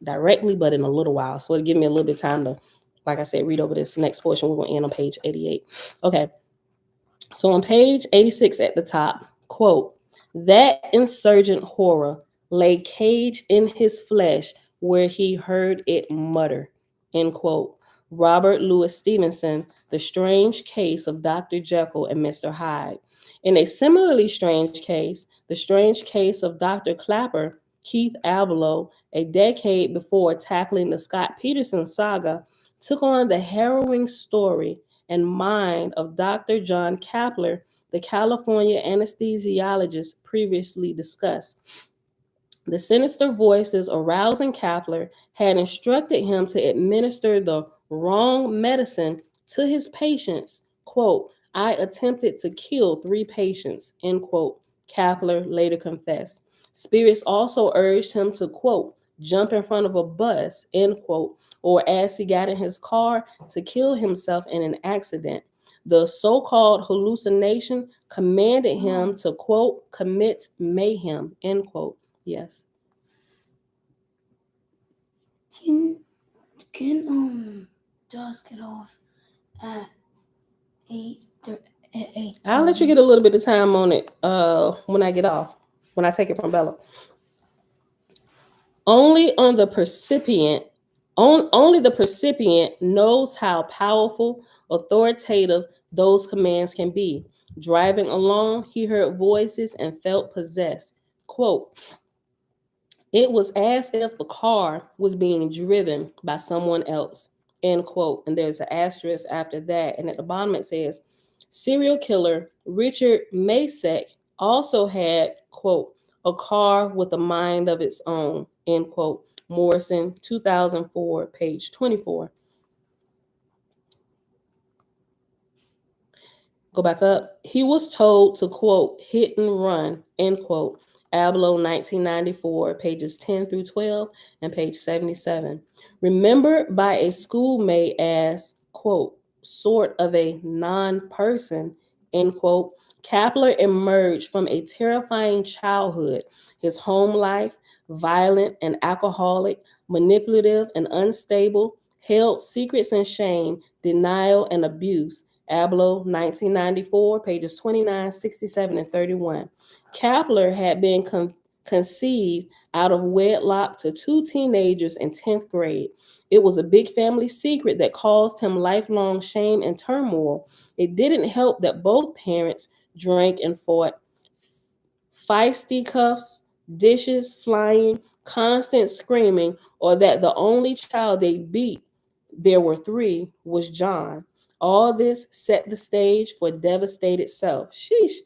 directly, but in a little while. So it'll give me a little bit of time to, like I said, read over this next portion. We're gonna end on page 88. Okay. So on page 86 at the top, quote, that insurgent horror lay caged in his flesh where he heard it mutter, end quote. Robert Louis Stevenson, The Strange Case of Dr. Jekyll and Mr. Hyde. In a similarly strange case, The Strange Case of Dr. Clapper, Keith Ablow, a decade before tackling the Scott Peterson saga, took on the harrowing story and mind of Dr. John Kapler, the California anesthesiologist previously discussed. The sinister voices arousing Kapler had instructed him to administer the wrong medicine to his patients. Quote, I attempted to kill 3 patients, end quote, Kapler later confessed. Spirits also urged him to, quote, jump in front of a bus, end quote, or as he got in his car to kill himself in an accident. The so-called hallucination commanded him to, quote, commit mayhem, end quote. Yes. Can just get off at 8 at 8. I'll let you get a little bit of time on it when I get off, when I take it from Bella. Only on the percipient, only the percipient knows how powerful, authoritative those commands can be. Driving along, he heard voices and felt possessed. Quote, it was as if the car was being driven by someone else. End quote. And there's an asterisk after that. And at the bottom it says, serial killer Richard Masek also had, quote, a car with a mind of its own, end quote. Morrison, 2004, page 24. Go back up. He was told to, quote, hit and run, end quote. Abloh, 1994, pages 10 through 12 and page 77. Remembered by a schoolmate as, quote, sort of a non-person, end quote. Kapler emerged from a terrifying childhood. His home life, violent and alcoholic, manipulative and unstable, held secrets and shame, denial and abuse. Abloh, 1994, pages 29, 67, and 31. Kapler had been conceived out of wedlock to two teenagers in 10th grade. It was a big family secret that caused him lifelong shame and turmoil. It didn't help that both parents drank and fought. Fisticuffs, dishes flying, constant screaming, or that the only child they beat, there were three, was John. All this set the stage for devastated self. Sheesh.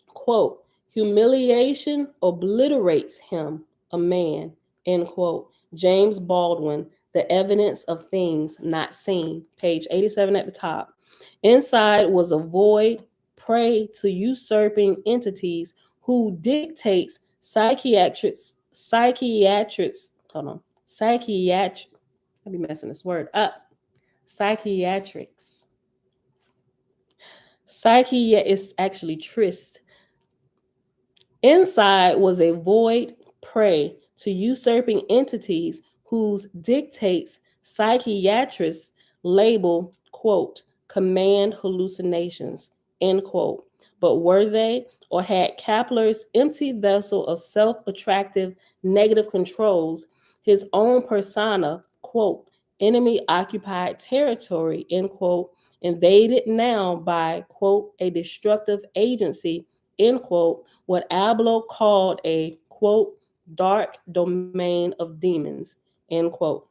Quote, humiliation obliterates him, a man, end quote. James Baldwin, The Evidence of Things Not Seen, page 87 at the top. Inside was a void, prey to usurping entities who dictates hold on, psychiatric, I'll be messing this word up, psychiatrics. Psyche is actually tryst. Inside was a void, prey to usurping entities whose dictates psychiatrists label, quote, command hallucinations, end quote. But were they, or had Kapler's empty vessel of self attractive negative controls, his own persona, quote, enemy occupied territory, end quote, invaded now by, quote, a destructive agency, end quote, what Abloh called a, quote, dark domain of demons, end quote.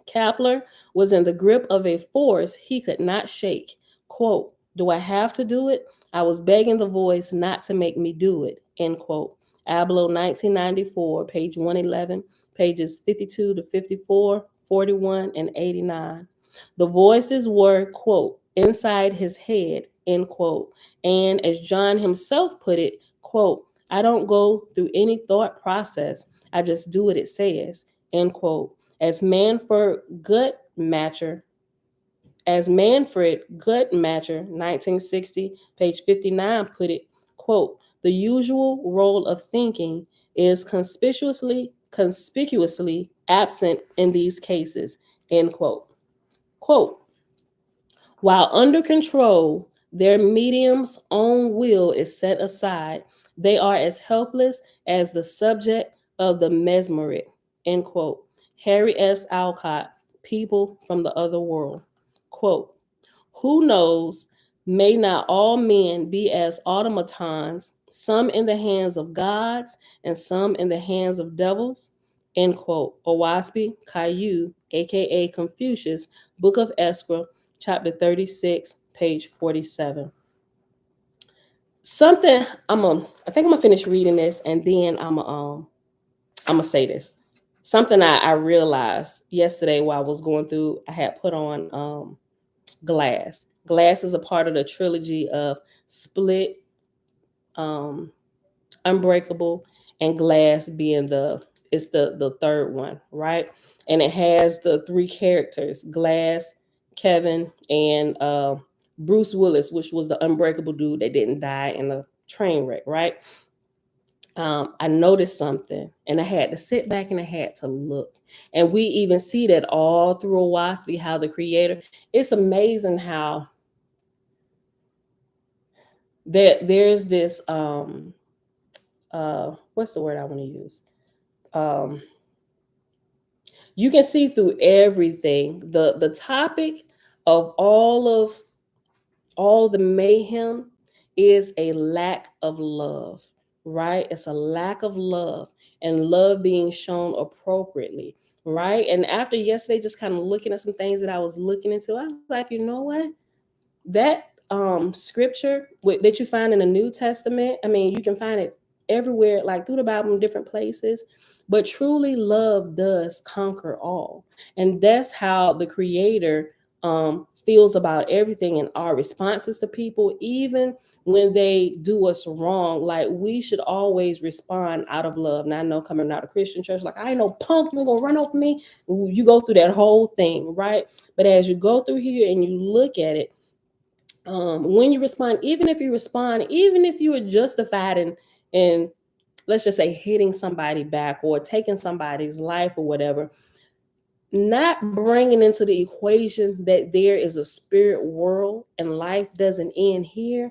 Kapler was in the grip of a force he could not shake. Quote, do I have to do it? I was begging the voice not to make me do it, end quote. Abloh, 1994, page 111, pages 52 to 54, 41, and 89. The voices were, quote, inside his head, end quote. And as John himself put it, quote, I don't go through any thought process. I just do what it says, end quote. As Manfred Gutmacher, as Manfred Gutmacher, 1960, page 59, put it, quote, the usual role of thinking is conspicuously absent in these cases, end quote. Quote, while under control, their medium's own will is set aside. They are as helpless as the subject of the mesmeric, end quote. Harry S. Alcott, People from the Other World. Quote, who knows, may not all men be as automatons, some in the hands of gods and some in the hands of devils? End quote. Oahspe, Caillou, aka Confucius, Book of Escrow, chapter 36, page 47. Something I think I'm gonna finish reading this and then I'm gonna say this. Something I realized yesterday while I was going through, I had put on Glass. Glass is a part of the trilogy of Split, um, Unbreakable, and Glass being the third one, right? And it has the three characters, Glass, Kevin, and Bruce Willis, which was the unbreakable dude that didn't die in a train wreck, right? I noticed something and I had to sit back and I had to look. And we even see that all through Oahspe, how the creator, it's amazing how there's this what's the word I want to use? Um you can see through everything. The topic of all the mayhem is a lack of love, right? It's a lack of love and love being shown appropriately, right? And after yesterday, just kind of looking at some things that I was looking into, I was like, you know what? That scripture that you find in the New Testament, I mean, you can find it everywhere, like through the Bible in different places. But truly, love does conquer all, and that's how the Creator feels about everything and our responses to people, even when they do us wrong. Like we should always respond out of love. Now I know coming out of Christian church, like I ain't no punk, you ain't gonna run over me. You go through that whole thing, right? But as you go through here and you look at it, when you respond, even if you are justified in let's just say hitting somebody back or taking somebody's life or whatever, not bringing into the equation that there is a spirit world and life doesn't end here,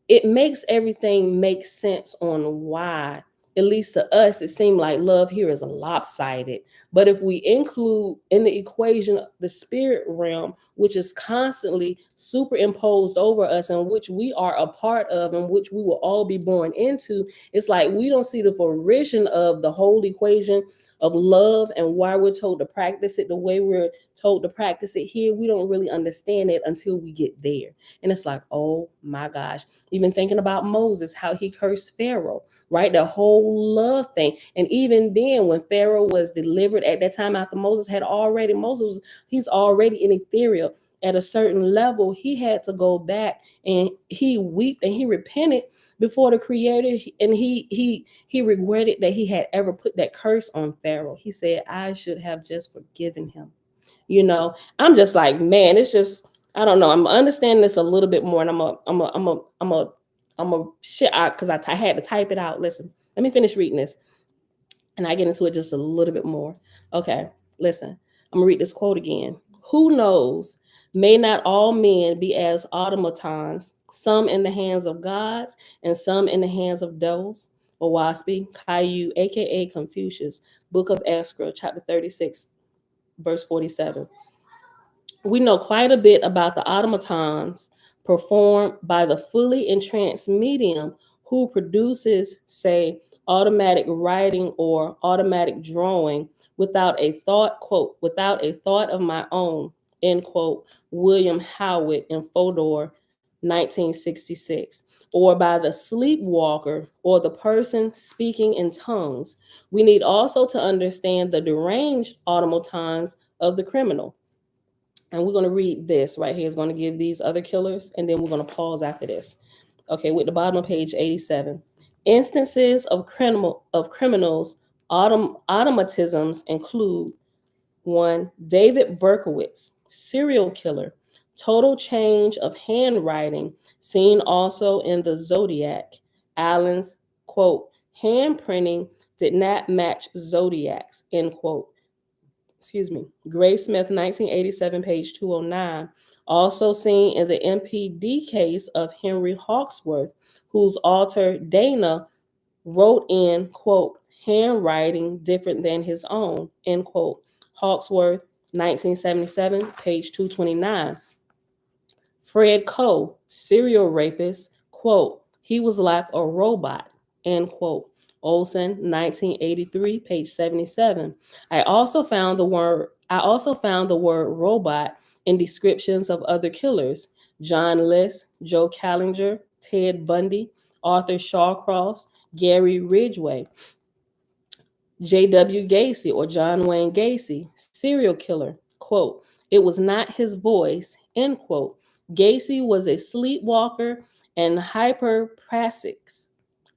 it makes everything make sense on why, at least to us, it seemed like love here is lopsided. But if we include in the equation the spirit realm, which is constantly superimposed over us and which we are a part of and which we will all be born into, it's like we don't see the fruition of the whole equation of love and why we're told to practice it the way we're told to practice it here. We don't really understand it until we get there. And it's like, oh my gosh. Even thinking about Moses, how he cursed Pharaoh, right? The whole love thing. And even then, when Pharaoh was delivered at that time after he's already in ethereal at a certain level. He had to go back and he wept and he repented before the creator, and he regretted that he had ever put that curse on Pharaoh. He said, I should have just forgiven him. You know, I'm just like, man, it's just, I don't know. I'm understanding this a little bit more, and I'm a shit out because I had to type it out. Listen, let me finish reading this, and I get into it just a little bit more. Okay, listen, I'm gonna read this quote again. Who knows? May not all men be as automatons, some in the hands of gods and some in the hands of devils. Oahspe, Caillou, aka Confucius, Book of Escrow, chapter 36, verse 47. We know quite a bit about the automatons performed by the fully entranced medium who produces, say, automatic writing or automatic drawing without a thought, quote, without a thought of my own, end quote, William Howard in Fodor, 1966, or by the sleepwalker or the person speaking in tongues. We need also to understand the deranged automatons of the criminal. And we're going to read this right here. It's going to give these other killers, and then we're going to pause after this. Okay, with the bottom of page 87. Instances of criminals automatisms include: one, David Berkowitz, serial killer, total change of handwriting, seen also in the Zodiac. Allen's, quote, handprinting did not match Zodiac's, end quote. Excuse me, Gray Smith, 1987, page 209. Also seen in the MPD case of Henry Hawksworth, whose author Dana wrote in, quote, handwriting different than his own, end quote. Hawksworth, 1977, page 229. Fred Coe, serial rapist, quote, he was like a robot, end quote. Olson, 1983, page 77. I also found the word robot in descriptions of other killers: John List, Joe Callinger, Ted Bundy, Arthur Shawcross, Gary Ridgway. J.W. Gacy or John Wayne Gacy, serial killer, quote, it was not his voice, end quote. Gacy was a sleepwalker and hyperpraxic.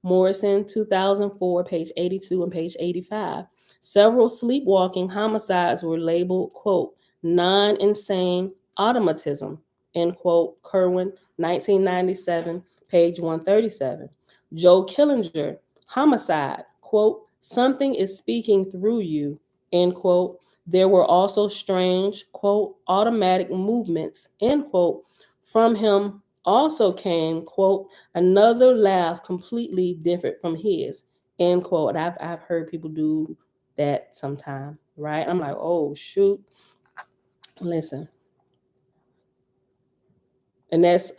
Morrison, 2004, page 82 and page 85. Several sleepwalking homicides were labeled, quote, non insane automatism, end quote, Kerwin, 1997, page 137. Joe Killinger, Homicide, quote, something is speaking through you, end quote. There were also strange, quote, automatic movements, end quote. From him also came, quote, another laugh completely different from his, end quote. I've heard people do that sometime, right? I'm like, oh, shoot. Listen, and that's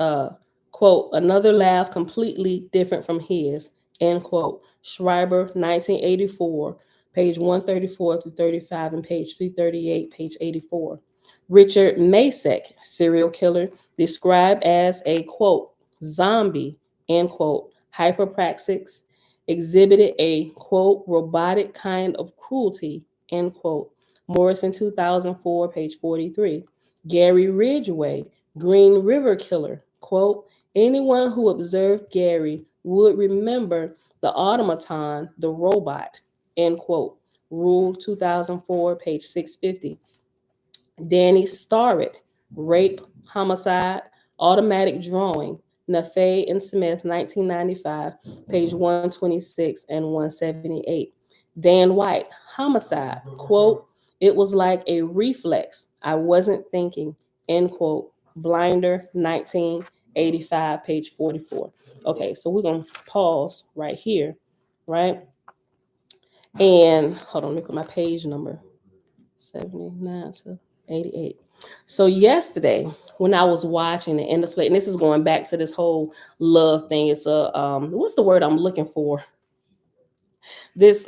quote, another laugh completely different from his, end quote. Schreiber, 1984, page 134 through 35, and page 338, page 84. Richard Masek, serial killer, described as a quote, zombie, end quote, hyperpraxics, exhibited a quote, robotic kind of cruelty, end quote. Morrison, 2004, page 43. Gary Ridgway, Green River Killer, quote, anyone who observed Gary would remember the automaton, the robot, end quote. Rule 2004, page 650. Danny Starrett, Rape, Homicide, Automatic Drawing, Nafay and Smith, 1995, page 126 and 178. Dan White, Homicide, quote, it was like a reflex. I wasn't thinking, end quote. Blinder, 1985, page 44. Okay, so we're going to pause right here, right? And hold on, let me put my page number 79 to 88. So yesterday, when I was watching the end of split, and this is going back to this whole love thing. It's a what's the word I'm looking for? This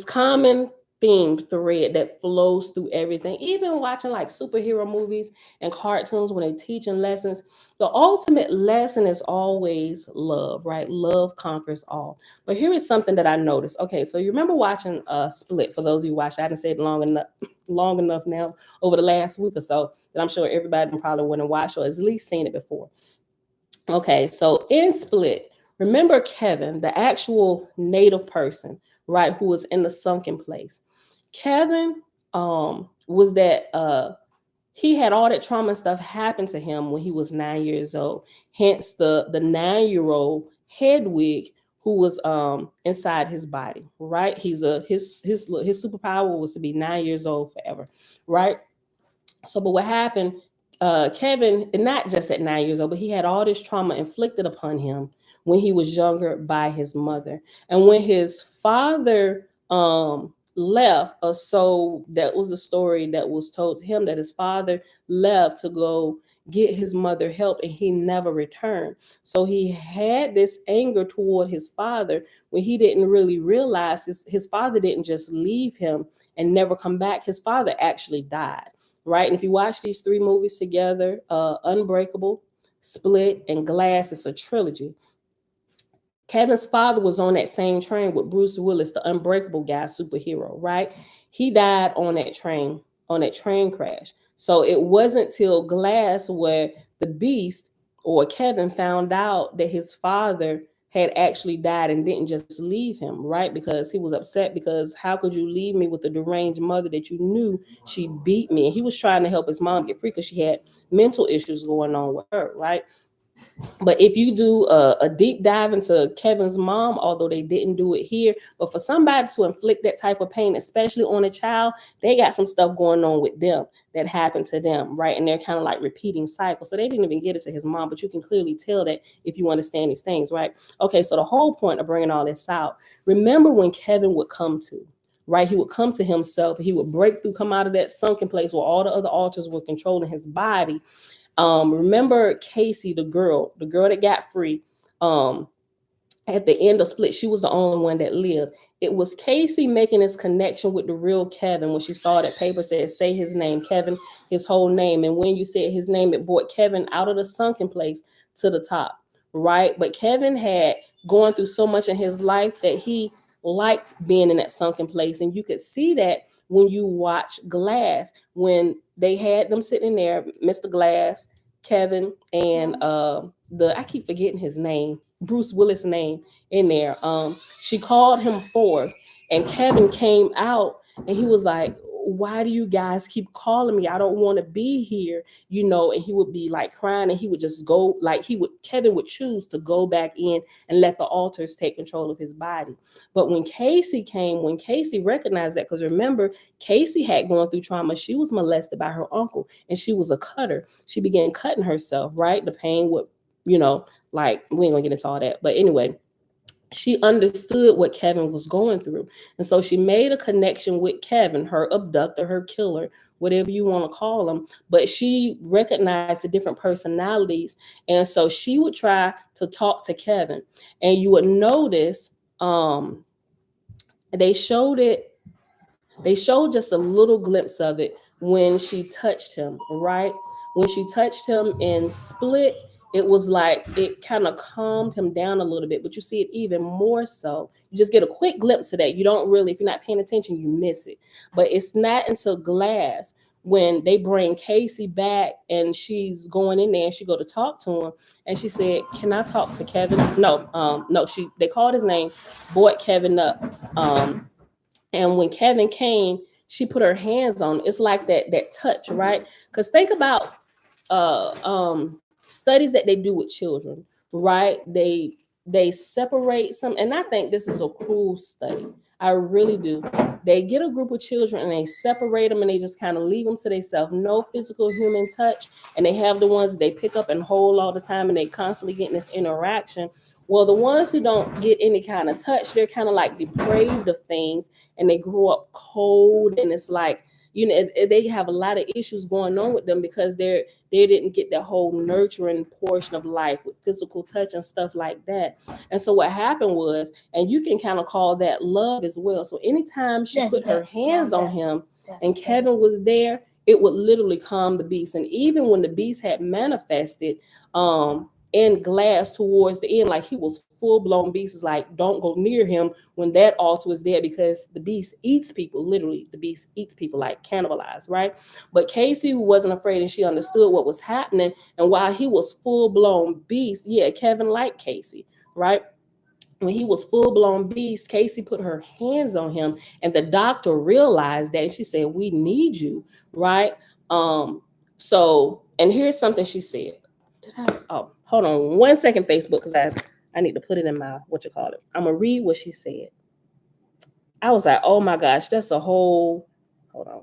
common theme thread that flows through everything. Even watching like superhero movies and cartoons when they're teaching lessons, the ultimate lesson is always love, right? Love conquers all. But here is something that I noticed. Okay, so you remember watching Split? For those of you who watched, I haven't said long enough, long enough now over the last week or so that I'm sure everybody probably went and watched or at least seen it before. Okay, so in Split, remember Kevin, the actual native person, right, who was in the sunken place. Kevin was that he had all that trauma and stuff happen to him when he was 9 years old. Hence the 9-year-old Hedwig who was inside his body, right? His superpower was to be 9 years old forever, right? So, but what happened? Kevin, not just at 9 years old, but he had all this trauma inflicted upon him when he was younger by his mother, and when his father left. So that was a story that was told to him that his father left to go get his mother help, and he never returned. So he had this anger toward his father when he didn't really realize his father didn't just leave him and never come back. His father actually died, right? And if you watch these three movies together, Unbreakable, Split, and Glass, it's a trilogy. Kevin's father was on that same train with Bruce Willis, the Unbreakable guy, superhero, right? He died on that train crash. So it wasn't till Glass where the Beast or Kevin found out that his father had actually died and didn't just leave him, right? Because he was upset because how could you leave me with a deranged mother that you knew she beat me? And he was trying to help his mom get free because she had mental issues going on with her, right? But if you do a deep dive into Kevin's mom, although they didn't do it here, but for somebody to inflict that type of pain, especially on a child, they got some stuff going on with them that happened to them, right? And they're kind of like repeating cycles. So they didn't even get it to his mom, but you can clearly tell that if you understand these things, right? Okay, so the whole point of bringing all this out, remember when Kevin would come to, right? He would come to himself. He would break through, come out of that sunken place where all the other altars were controlling his body. Remember Casey, the girl that got free. Um, at the end of Split, she was the only one that lived. It was Casey making this connection with the real Kevin when she saw that paper said, say his name, Kevin, his whole name. And when you said his name, it brought Kevin out of the sunken place to the top, right? But Kevin had gone through so much in his life that he liked being in that sunken place. And you could see that when you watch Glass, when they had them sitting there, Mr. Glass, Kevin, and I keep forgetting his name, Bruce Willis' name in there. She called him forth, and Kevin came out, and he was like, why do you guys keep calling me? I don't want to be here, and he would be like crying, and he would just go, like Kevin would choose to go back in and let the alters take control of his body. But when Casey recognized that, because remember, Casey had gone through trauma. She was molested by her uncle, and she was a cutter. She began cutting herself, right? The pain would, like, we ain't gonna get into all that. But anyway, she understood what Kevin was going through. And so she made a connection with Kevin, her abductor, her killer, whatever you want to call him. But she recognized the different personalities. And so she would try to talk to Kevin. And you would notice they showed it they showed just a little glimpse of it when she touched him, right? When she touched him in Split, it was like it kind of calmed him down a little bit, but you see it even more so. You just get a quick glimpse of that. You don't really, if you're not paying attention, you miss it. But it's not until Glass, when they bring Casey back and she's going in there and she go to talk to him, and she said, "Can I talk to Kevin?" No, they called his name, brought Kevin up. And when Kevin came, she put her hands on him. It's like that touch, right? Because think about studies that they do with children, right? They separate some, and I think this is a cool study. I really do. They get a group of children and they separate them and they just kind of leave them to themselves, no physical human touch. And they have the ones that they pick up and hold all the time, and they constantly getting this interaction. Well, the ones who don't get any kind of touch, they're kind of like depraved of things, and they grow up cold, and it's like, they have a lot of issues going on with them because they didn't get that whole nurturing portion of life with physical touch and stuff like that. And so what happened was, and you can kind of call that love as well. So anytime she put her hands on him and Kevin was there, it would literally calm the beast. And even when the beast had manifested, in Glass towards the end, like he was full blown beast, is like, don't go near him when that altar was there, because the beast eats people. Literally, the beast eats people, like cannibalized, right? But Casey, who wasn't afraid, and she understood what was happening, and while he was full blown beast, yeah, Kevin liked Casey, right? When he was full blown beast, Casey put her hands on him, and the doctor realized that, and she said, "We need you," right? So, and here's something she said. Oh, hold on 1 second, Facebook, because I need to put it in my, what you call it. I'm gonna read what she said. I was like, oh my gosh, that's a whole. Hold on.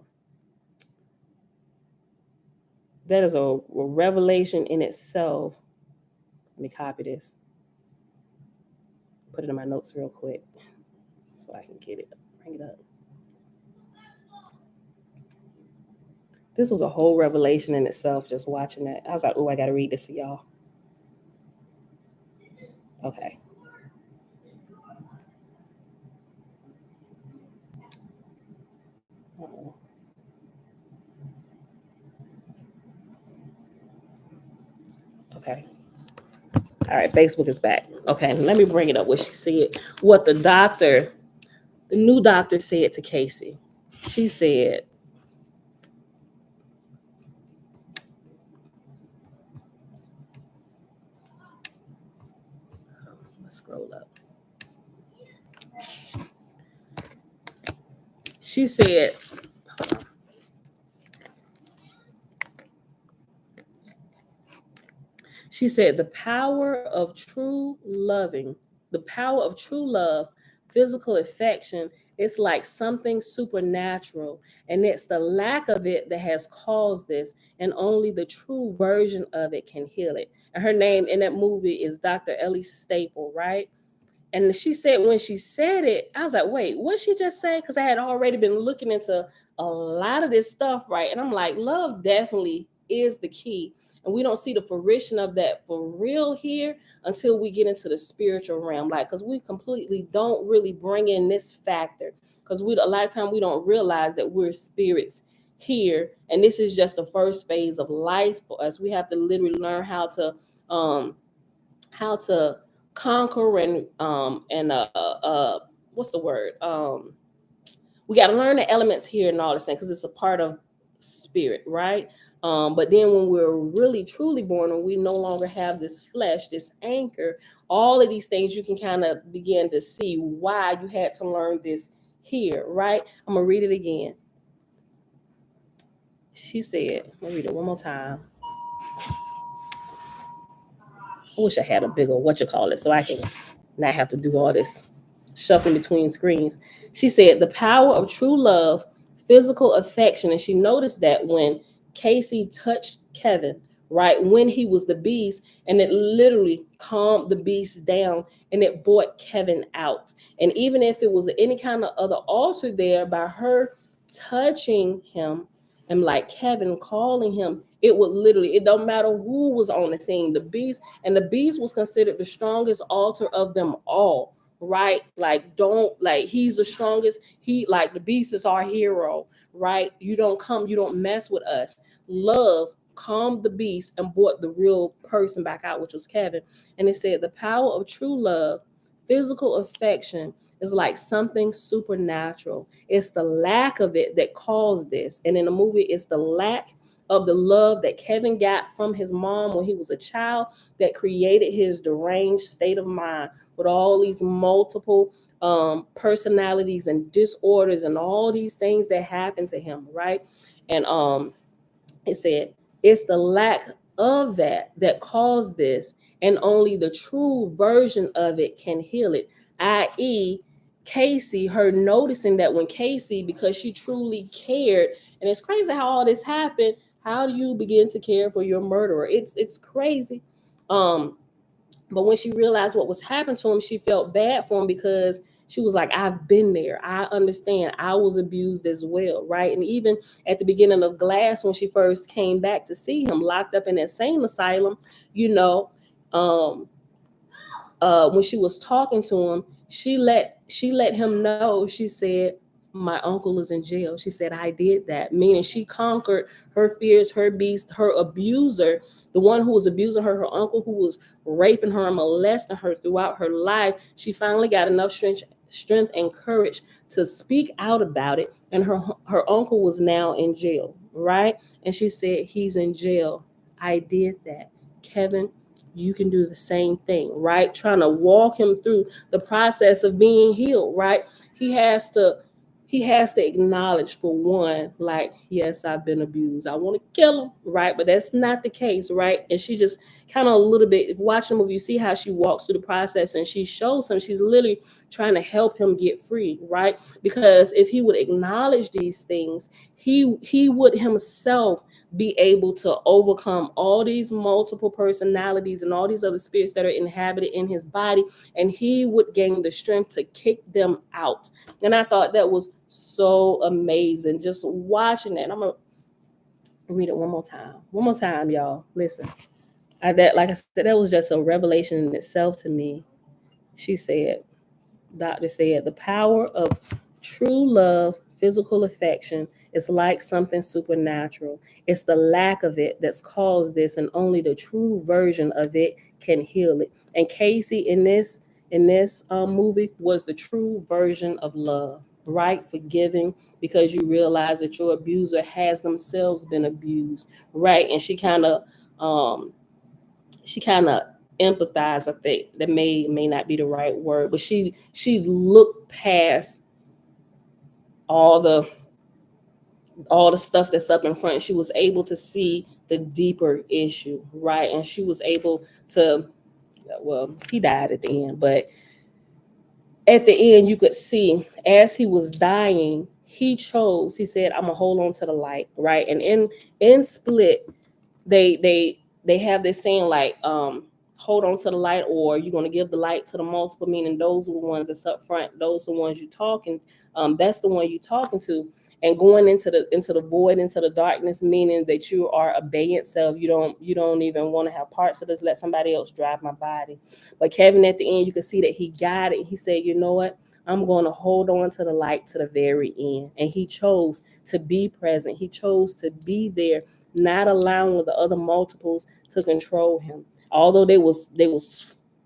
That is a revelation in itself. Let me copy this. Put it in my notes real quick so I can get it. Bring it up. This was a whole revelation in itself, just watching that. I was like, oh, I got to read this to y'all. Okay. Uh-oh. Okay. All right, Facebook is back. Okay, let me bring it up. What she said, what the new doctor said to Casey. She said, let's scroll up. She said, the power of true love, physical affection, it's like something supernatural. And it's the lack of it that has caused this. And only the true version of it can heal it. And her name in that movie is Dr. Ellie Staple, right? And she said, when she said it, I was like, wait, what she just say? Because I had already been looking into a lot of this stuff, right? And I'm like, love definitely is the key. And we don't see the fruition of that for real here until we get into the spiritual realm. Like, because we completely don't really bring in this factor. Because a lot of time we don't realize that we're spirits here. And this is just the first phase of life for us. We have to literally learn um how to conquer and what's the word, we got to learn the elements here and all this thing, because it's a part of spirit, right? But then when we're really truly born and we no longer have this flesh, this anchor, all of these things, you can kind of begin to see why you had to learn this here, right? I'm gonna read it again. She said, let me read it one more time. I wish I had a bigger what you call it so I can not have to do all this shuffling between screens. She said the power of true love, physical affection, and she noticed that when Casey touched Kevin, right when he was the beast, and it literally calmed the beast down and it brought Kevin out. And even if it was any kind of other altar there, by her touching him and like Kevin calling him, it would literally, it don't matter who was on the scene, the beast, and the beast was considered the strongest altar of them all, right? Like, don't, like, he's the strongest. He, like, the beast is our hero, right? You don't come, you don't mess with us. Love calmed the beast and brought the real person back out, which was Kevin. And it said the power of true love, physical affection, is like something supernatural. It's the lack of it that caused this. And in the movie, it's the lack of the love that Kevin got from his mom when he was a child that created his deranged state of mind with all these multiple personalities and disorders and all these things that happened to him, right? And it said it's the lack of that that caused this, and only the true version of it can heal it, i.e. Casey, her noticing that when Casey, because she truly cared, and it's crazy how all this happened. How do you begin to care for your murderer? It's crazy. um but when she realized what was happening to him, she felt bad for him because she was like, I've been there. I understand. I was abused as well, right? And even at the beginning of Glass, when she first came back to see him locked up in that same asylum, you know, um, when she was talking to him, she let him know. She said, "My uncle is in jail." She said, "I did that," meaning she conquered her fears, her beast, her abuser, the one who was abusing her, her uncle who was raping her and molesting her throughout her life. She finally got enough strength and courage to speak out about it, and her uncle was now in jail, right? And she said, "He's in jail. I did that, Kevin. You can do the same thing," right? Trying to walk him through the process of being healed, right? He has to he has to acknowledge, for one, like, yes, I've been abused. I want to kill him, right? But that's not the case, right? And she just kind of a little bit, if watching the movie, you see how she walks through the process and she shows him, she's literally trying to help him get free, right? Because if he would acknowledge these things, he would himself be able to overcome all these multiple personalities and all these other spirits that are inhabited in his body, and he would gain the strength to kick them out. And I thought that was so amazing just watching that. I'm gonna read it one more time, y'all. Listen, that, like I said, that was just a revelation in itself to me. She said, doctor said, the power of true love, physical affection, is like something supernatural. It's the lack of it that's caused this, and only the true version of it can heal it. And Casey in this movie was the true version of love, right? Forgiving because you realize that your abuser has themselves been abused, right? And um, she kind of empathize. I think that may not be the right word, but she looked past all the all the stuff that's up in front. She was able to see the deeper issue, right? And she was able to, well, he died at the end, but at the end you could see as he was dying, he said, I'm gonna hold on to the light, right? And in Split, they have this saying like, hold on to the light, or you're going to give the light to the multiple, meaning those are the ones that's up front, those are the ones you talking, that's the one you talking to. And going into the void, into the darkness, meaning that you are abeyant self. You don't even want to have parts of this. Let somebody else drive my body. But Kevin, at the end, you can see that he got it. He said, you know what, I'm going to hold on to the light to the very end. And he chose to be present. He chose to be there, not allowing the other multiples to control him. Although they was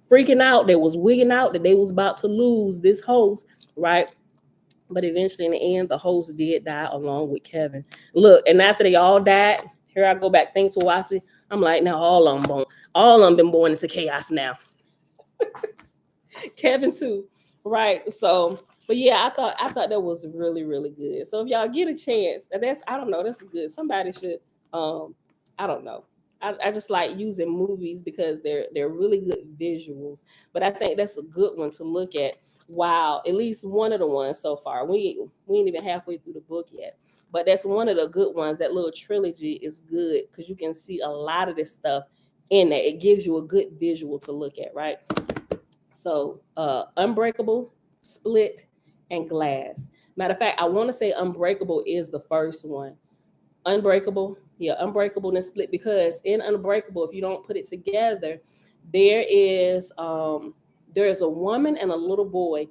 freaking out, they was wigging out that they was about to lose this host, right? But eventually, in the end, the host did die along with Kevin. Look, and after they all died, here I go back. Thanks for Oahspe. I'm like, now all of them been born into chaos now. Kevin too, right? So But yeah, I thought that was really really good. So if y'all get a chance, that's I don't know, that's good. Somebody should I don't know. I just like using movies because they're really good visuals. But I think that's a good one to look at. Wow, at least one of the ones so far. We ain't even halfway through the book yet. But that's one of the good ones. That little trilogy is good because you can see a lot of this stuff in there. It gives you a good visual to look at, right? So, Unbreakable, Split, and Glass. Matter of fact, I want to say Unbreakable is the first one. Unbreakable, yeah, Unbreakable and Split, because in Unbreakable, if you don't put it together, there is there is a woman and a little boy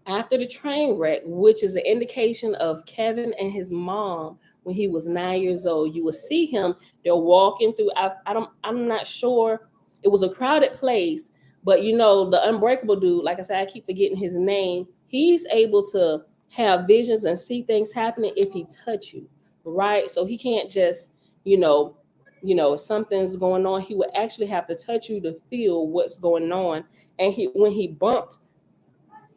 after the train wreck, which is an indication of Kevin and his mom when he was 9 years old. You will see him. They're walking through. I'm not sure. It was a crowded place, but you know the Unbreakable dude. Like I said, I keep forgetting his name. He's able to have visions and see things happening if he touch you, right? So he can't just you know if something's going on, he would actually have to touch you to feel what's going on. And he when he bumped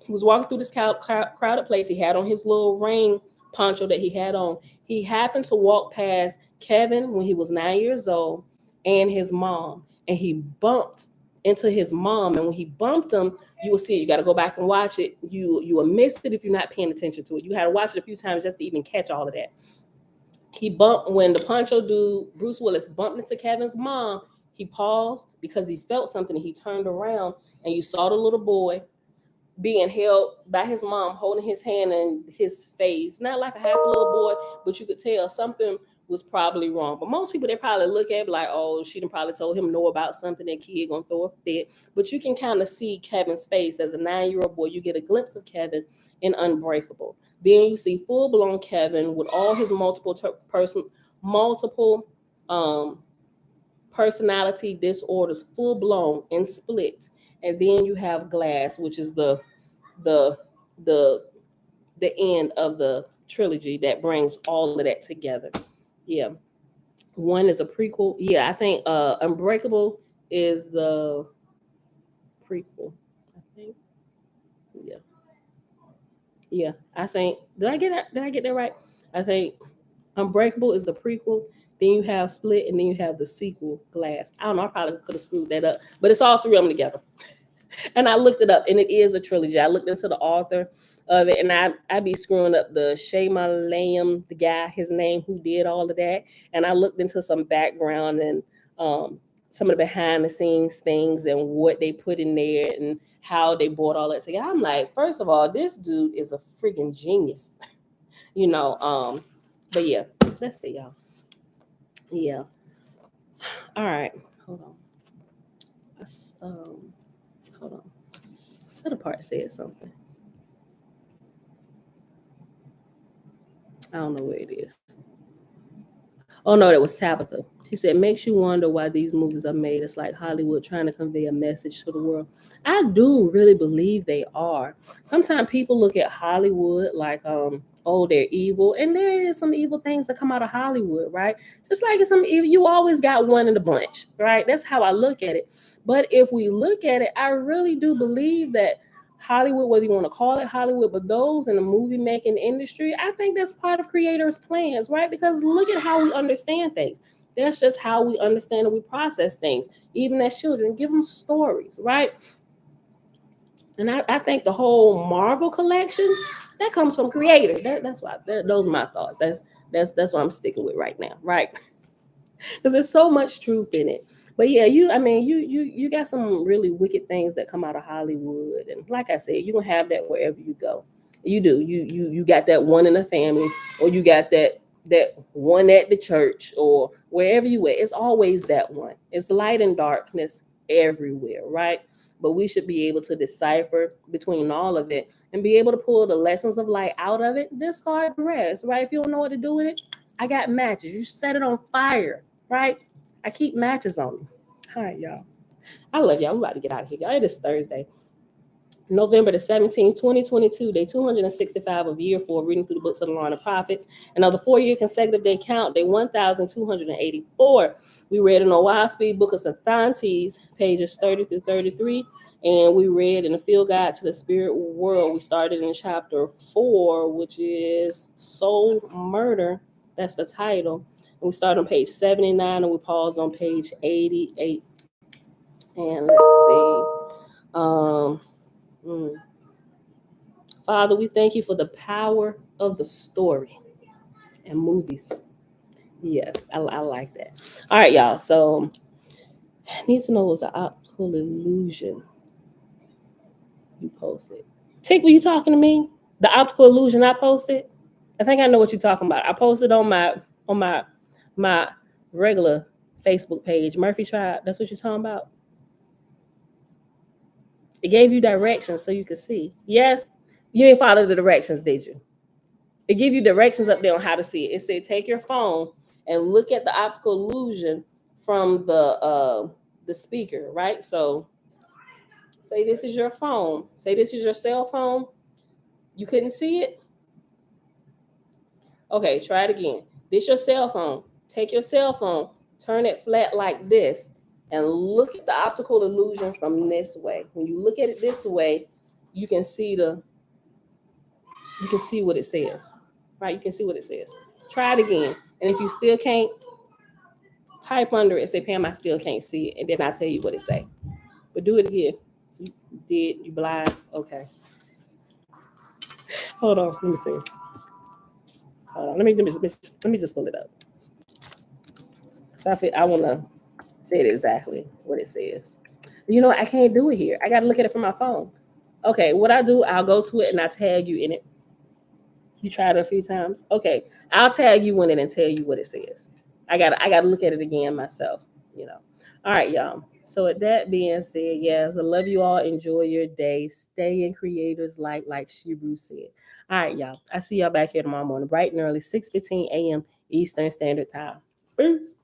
he was walking through this crowded place. He had on his little rain poncho that he had on. He happened to walk past Kevin when he was 9 years old and his mom, and he bumped into his mom. And when he bumped him, you will see it. You got to go back and watch it. You will miss it if you're not paying attention to it. You had to watch it a few times just to even catch all of that. He bumped when the poncho dude Bruce Willis bumped into Kevin's mom. He paused because he felt something. He turned around and you saw the little boy being held by his mom, holding his hand and his face. Not like a happy little boy, but you could tell something was probably wrong. But most people, they probably look at it like, oh, she done probably told him no about something, that kid gonna throw a fit. But you can kind of see Kevin's face as a 9 year old boy. You get a glimpse of Kevin in Unbreakable. Then you see full blown Kevin with all his multiple um, personality disorders, full blown and Split. And then you have Glass, which is the the the end of the trilogy that brings all of that together. Yeah. One is a prequel. Yeah, I think Unbreakable is the prequel. I think. Yeah. Yeah. I think did I get that right? I think Unbreakable is the prequel. Then you have Split, and then you have the sequel, Glass. I don't know. I probably could have screwed that up, but it's all three of them together. And I looked it up, and it is a trilogy. I looked into the author of it, and I be screwing up the Shaymalam, the guy, his name, who did all of that. And I looked into some background and some of the behind the scenes things and what they put in there and how they brought all that together. I'm like, first of all, this dude is a freaking genius, you know. But yeah, let's see, y'all. Yeah, all right, hold on. Hold on. Set apart said something. I don't know where it is. Oh no, that was Tabitha. She said, makes you wonder why these movies are made. It's like Hollywood trying to convey a message to the world. I do really believe they are. Sometimes people look at Hollywood like, oh, they're evil. And there is some evil things that come out of Hollywood, right? Just like it's some evil, you always got one in the bunch, right? That's how I look at it. But if we look at it, I really do believe that Hollywood, whether you want to call it Hollywood, but those in the movie making industry, I think that's part of creators' plans, right? Because look at how we understand things. That's just how we understand and we process things. Even as children, give them stories, right? And I think the whole Marvel collection that comes from creator. That's why those are my thoughts. That's what I'm sticking with right now, right? Because there's so much truth in it. But yeah, I mean, you got some really wicked things that come out of Hollywood, and like I said, you're gonna have that wherever you go. You do. You got that one in the family, or you got that one at the church, or wherever you at. It's always that one. It's light and darkness everywhere, right? But we should be able to decipher between all of it and be able to pull the lessons of light out of it. Discard the rest, right? If you don't know what to do with it, I got matches. You set it on fire, right? I keep matches on me. All right, y'all. I love y'all. We about to get out of here, y'all. It is Thursday. November the 17th, 2022, day 265 of year 4, reading through the books of the law and the prophets. Another 4-year consecutive day count, day 1284. We read in Oahspe, book of Sathantes, pages 30 through 33. And we read in the Field Guide to the Spirit World. We started in chapter 4, which is Soul Murder. That's the title. And we start on page 79 and we pause on page 88. And let's see. Hmm. Father, we thank you for the power of the story and movies. Yes, I like that. All right, y'all. So, I need to know what's an optical illusion you posted. Tick, were you talking to me? The optical illusion I posted? I think I know what you're talking about. I posted on my regular Facebook page, Murphy Tribe. That's what you're talking about. It gave you directions so you could see. Yes, you didn't follow the directions, did you? It give you directions up there on how to see it. It said take your phone and look at the optical illusion from the speaker, right? So say this is your phone. Say this is your cell phone. You couldn't see it? Okay, try it again. This your cell phone. Take your cell phone, turn it flat like this, and look at the optical illusion from this way. When you look at it this way, you can see what it says. Right? You can see what it says. Try it again. And if you still can't, type under it and say, Pam, I still can't see it. And then I tell you what it say. But do it again. You did, you blind. Okay. Hold on. Let me see. Hold on. Let me just pull it up. So I wanna say it exactly what it says. You know what? I can't do it here. I gotta look at it from my phone. Okay, what I do, I'll go to it and I tag you in it. You tried it a few times. Okay, I'll tag you in it and tell you what it says. I gotta look at it again myself. You know. All right, y'all. So with that being said, yes, I love you all. Enjoy your day. Stay in creators like Shibu said. All right, y'all. I see y'all back here tomorrow morning, bright and early, 6:15 a.m. Eastern Standard Time. Peace.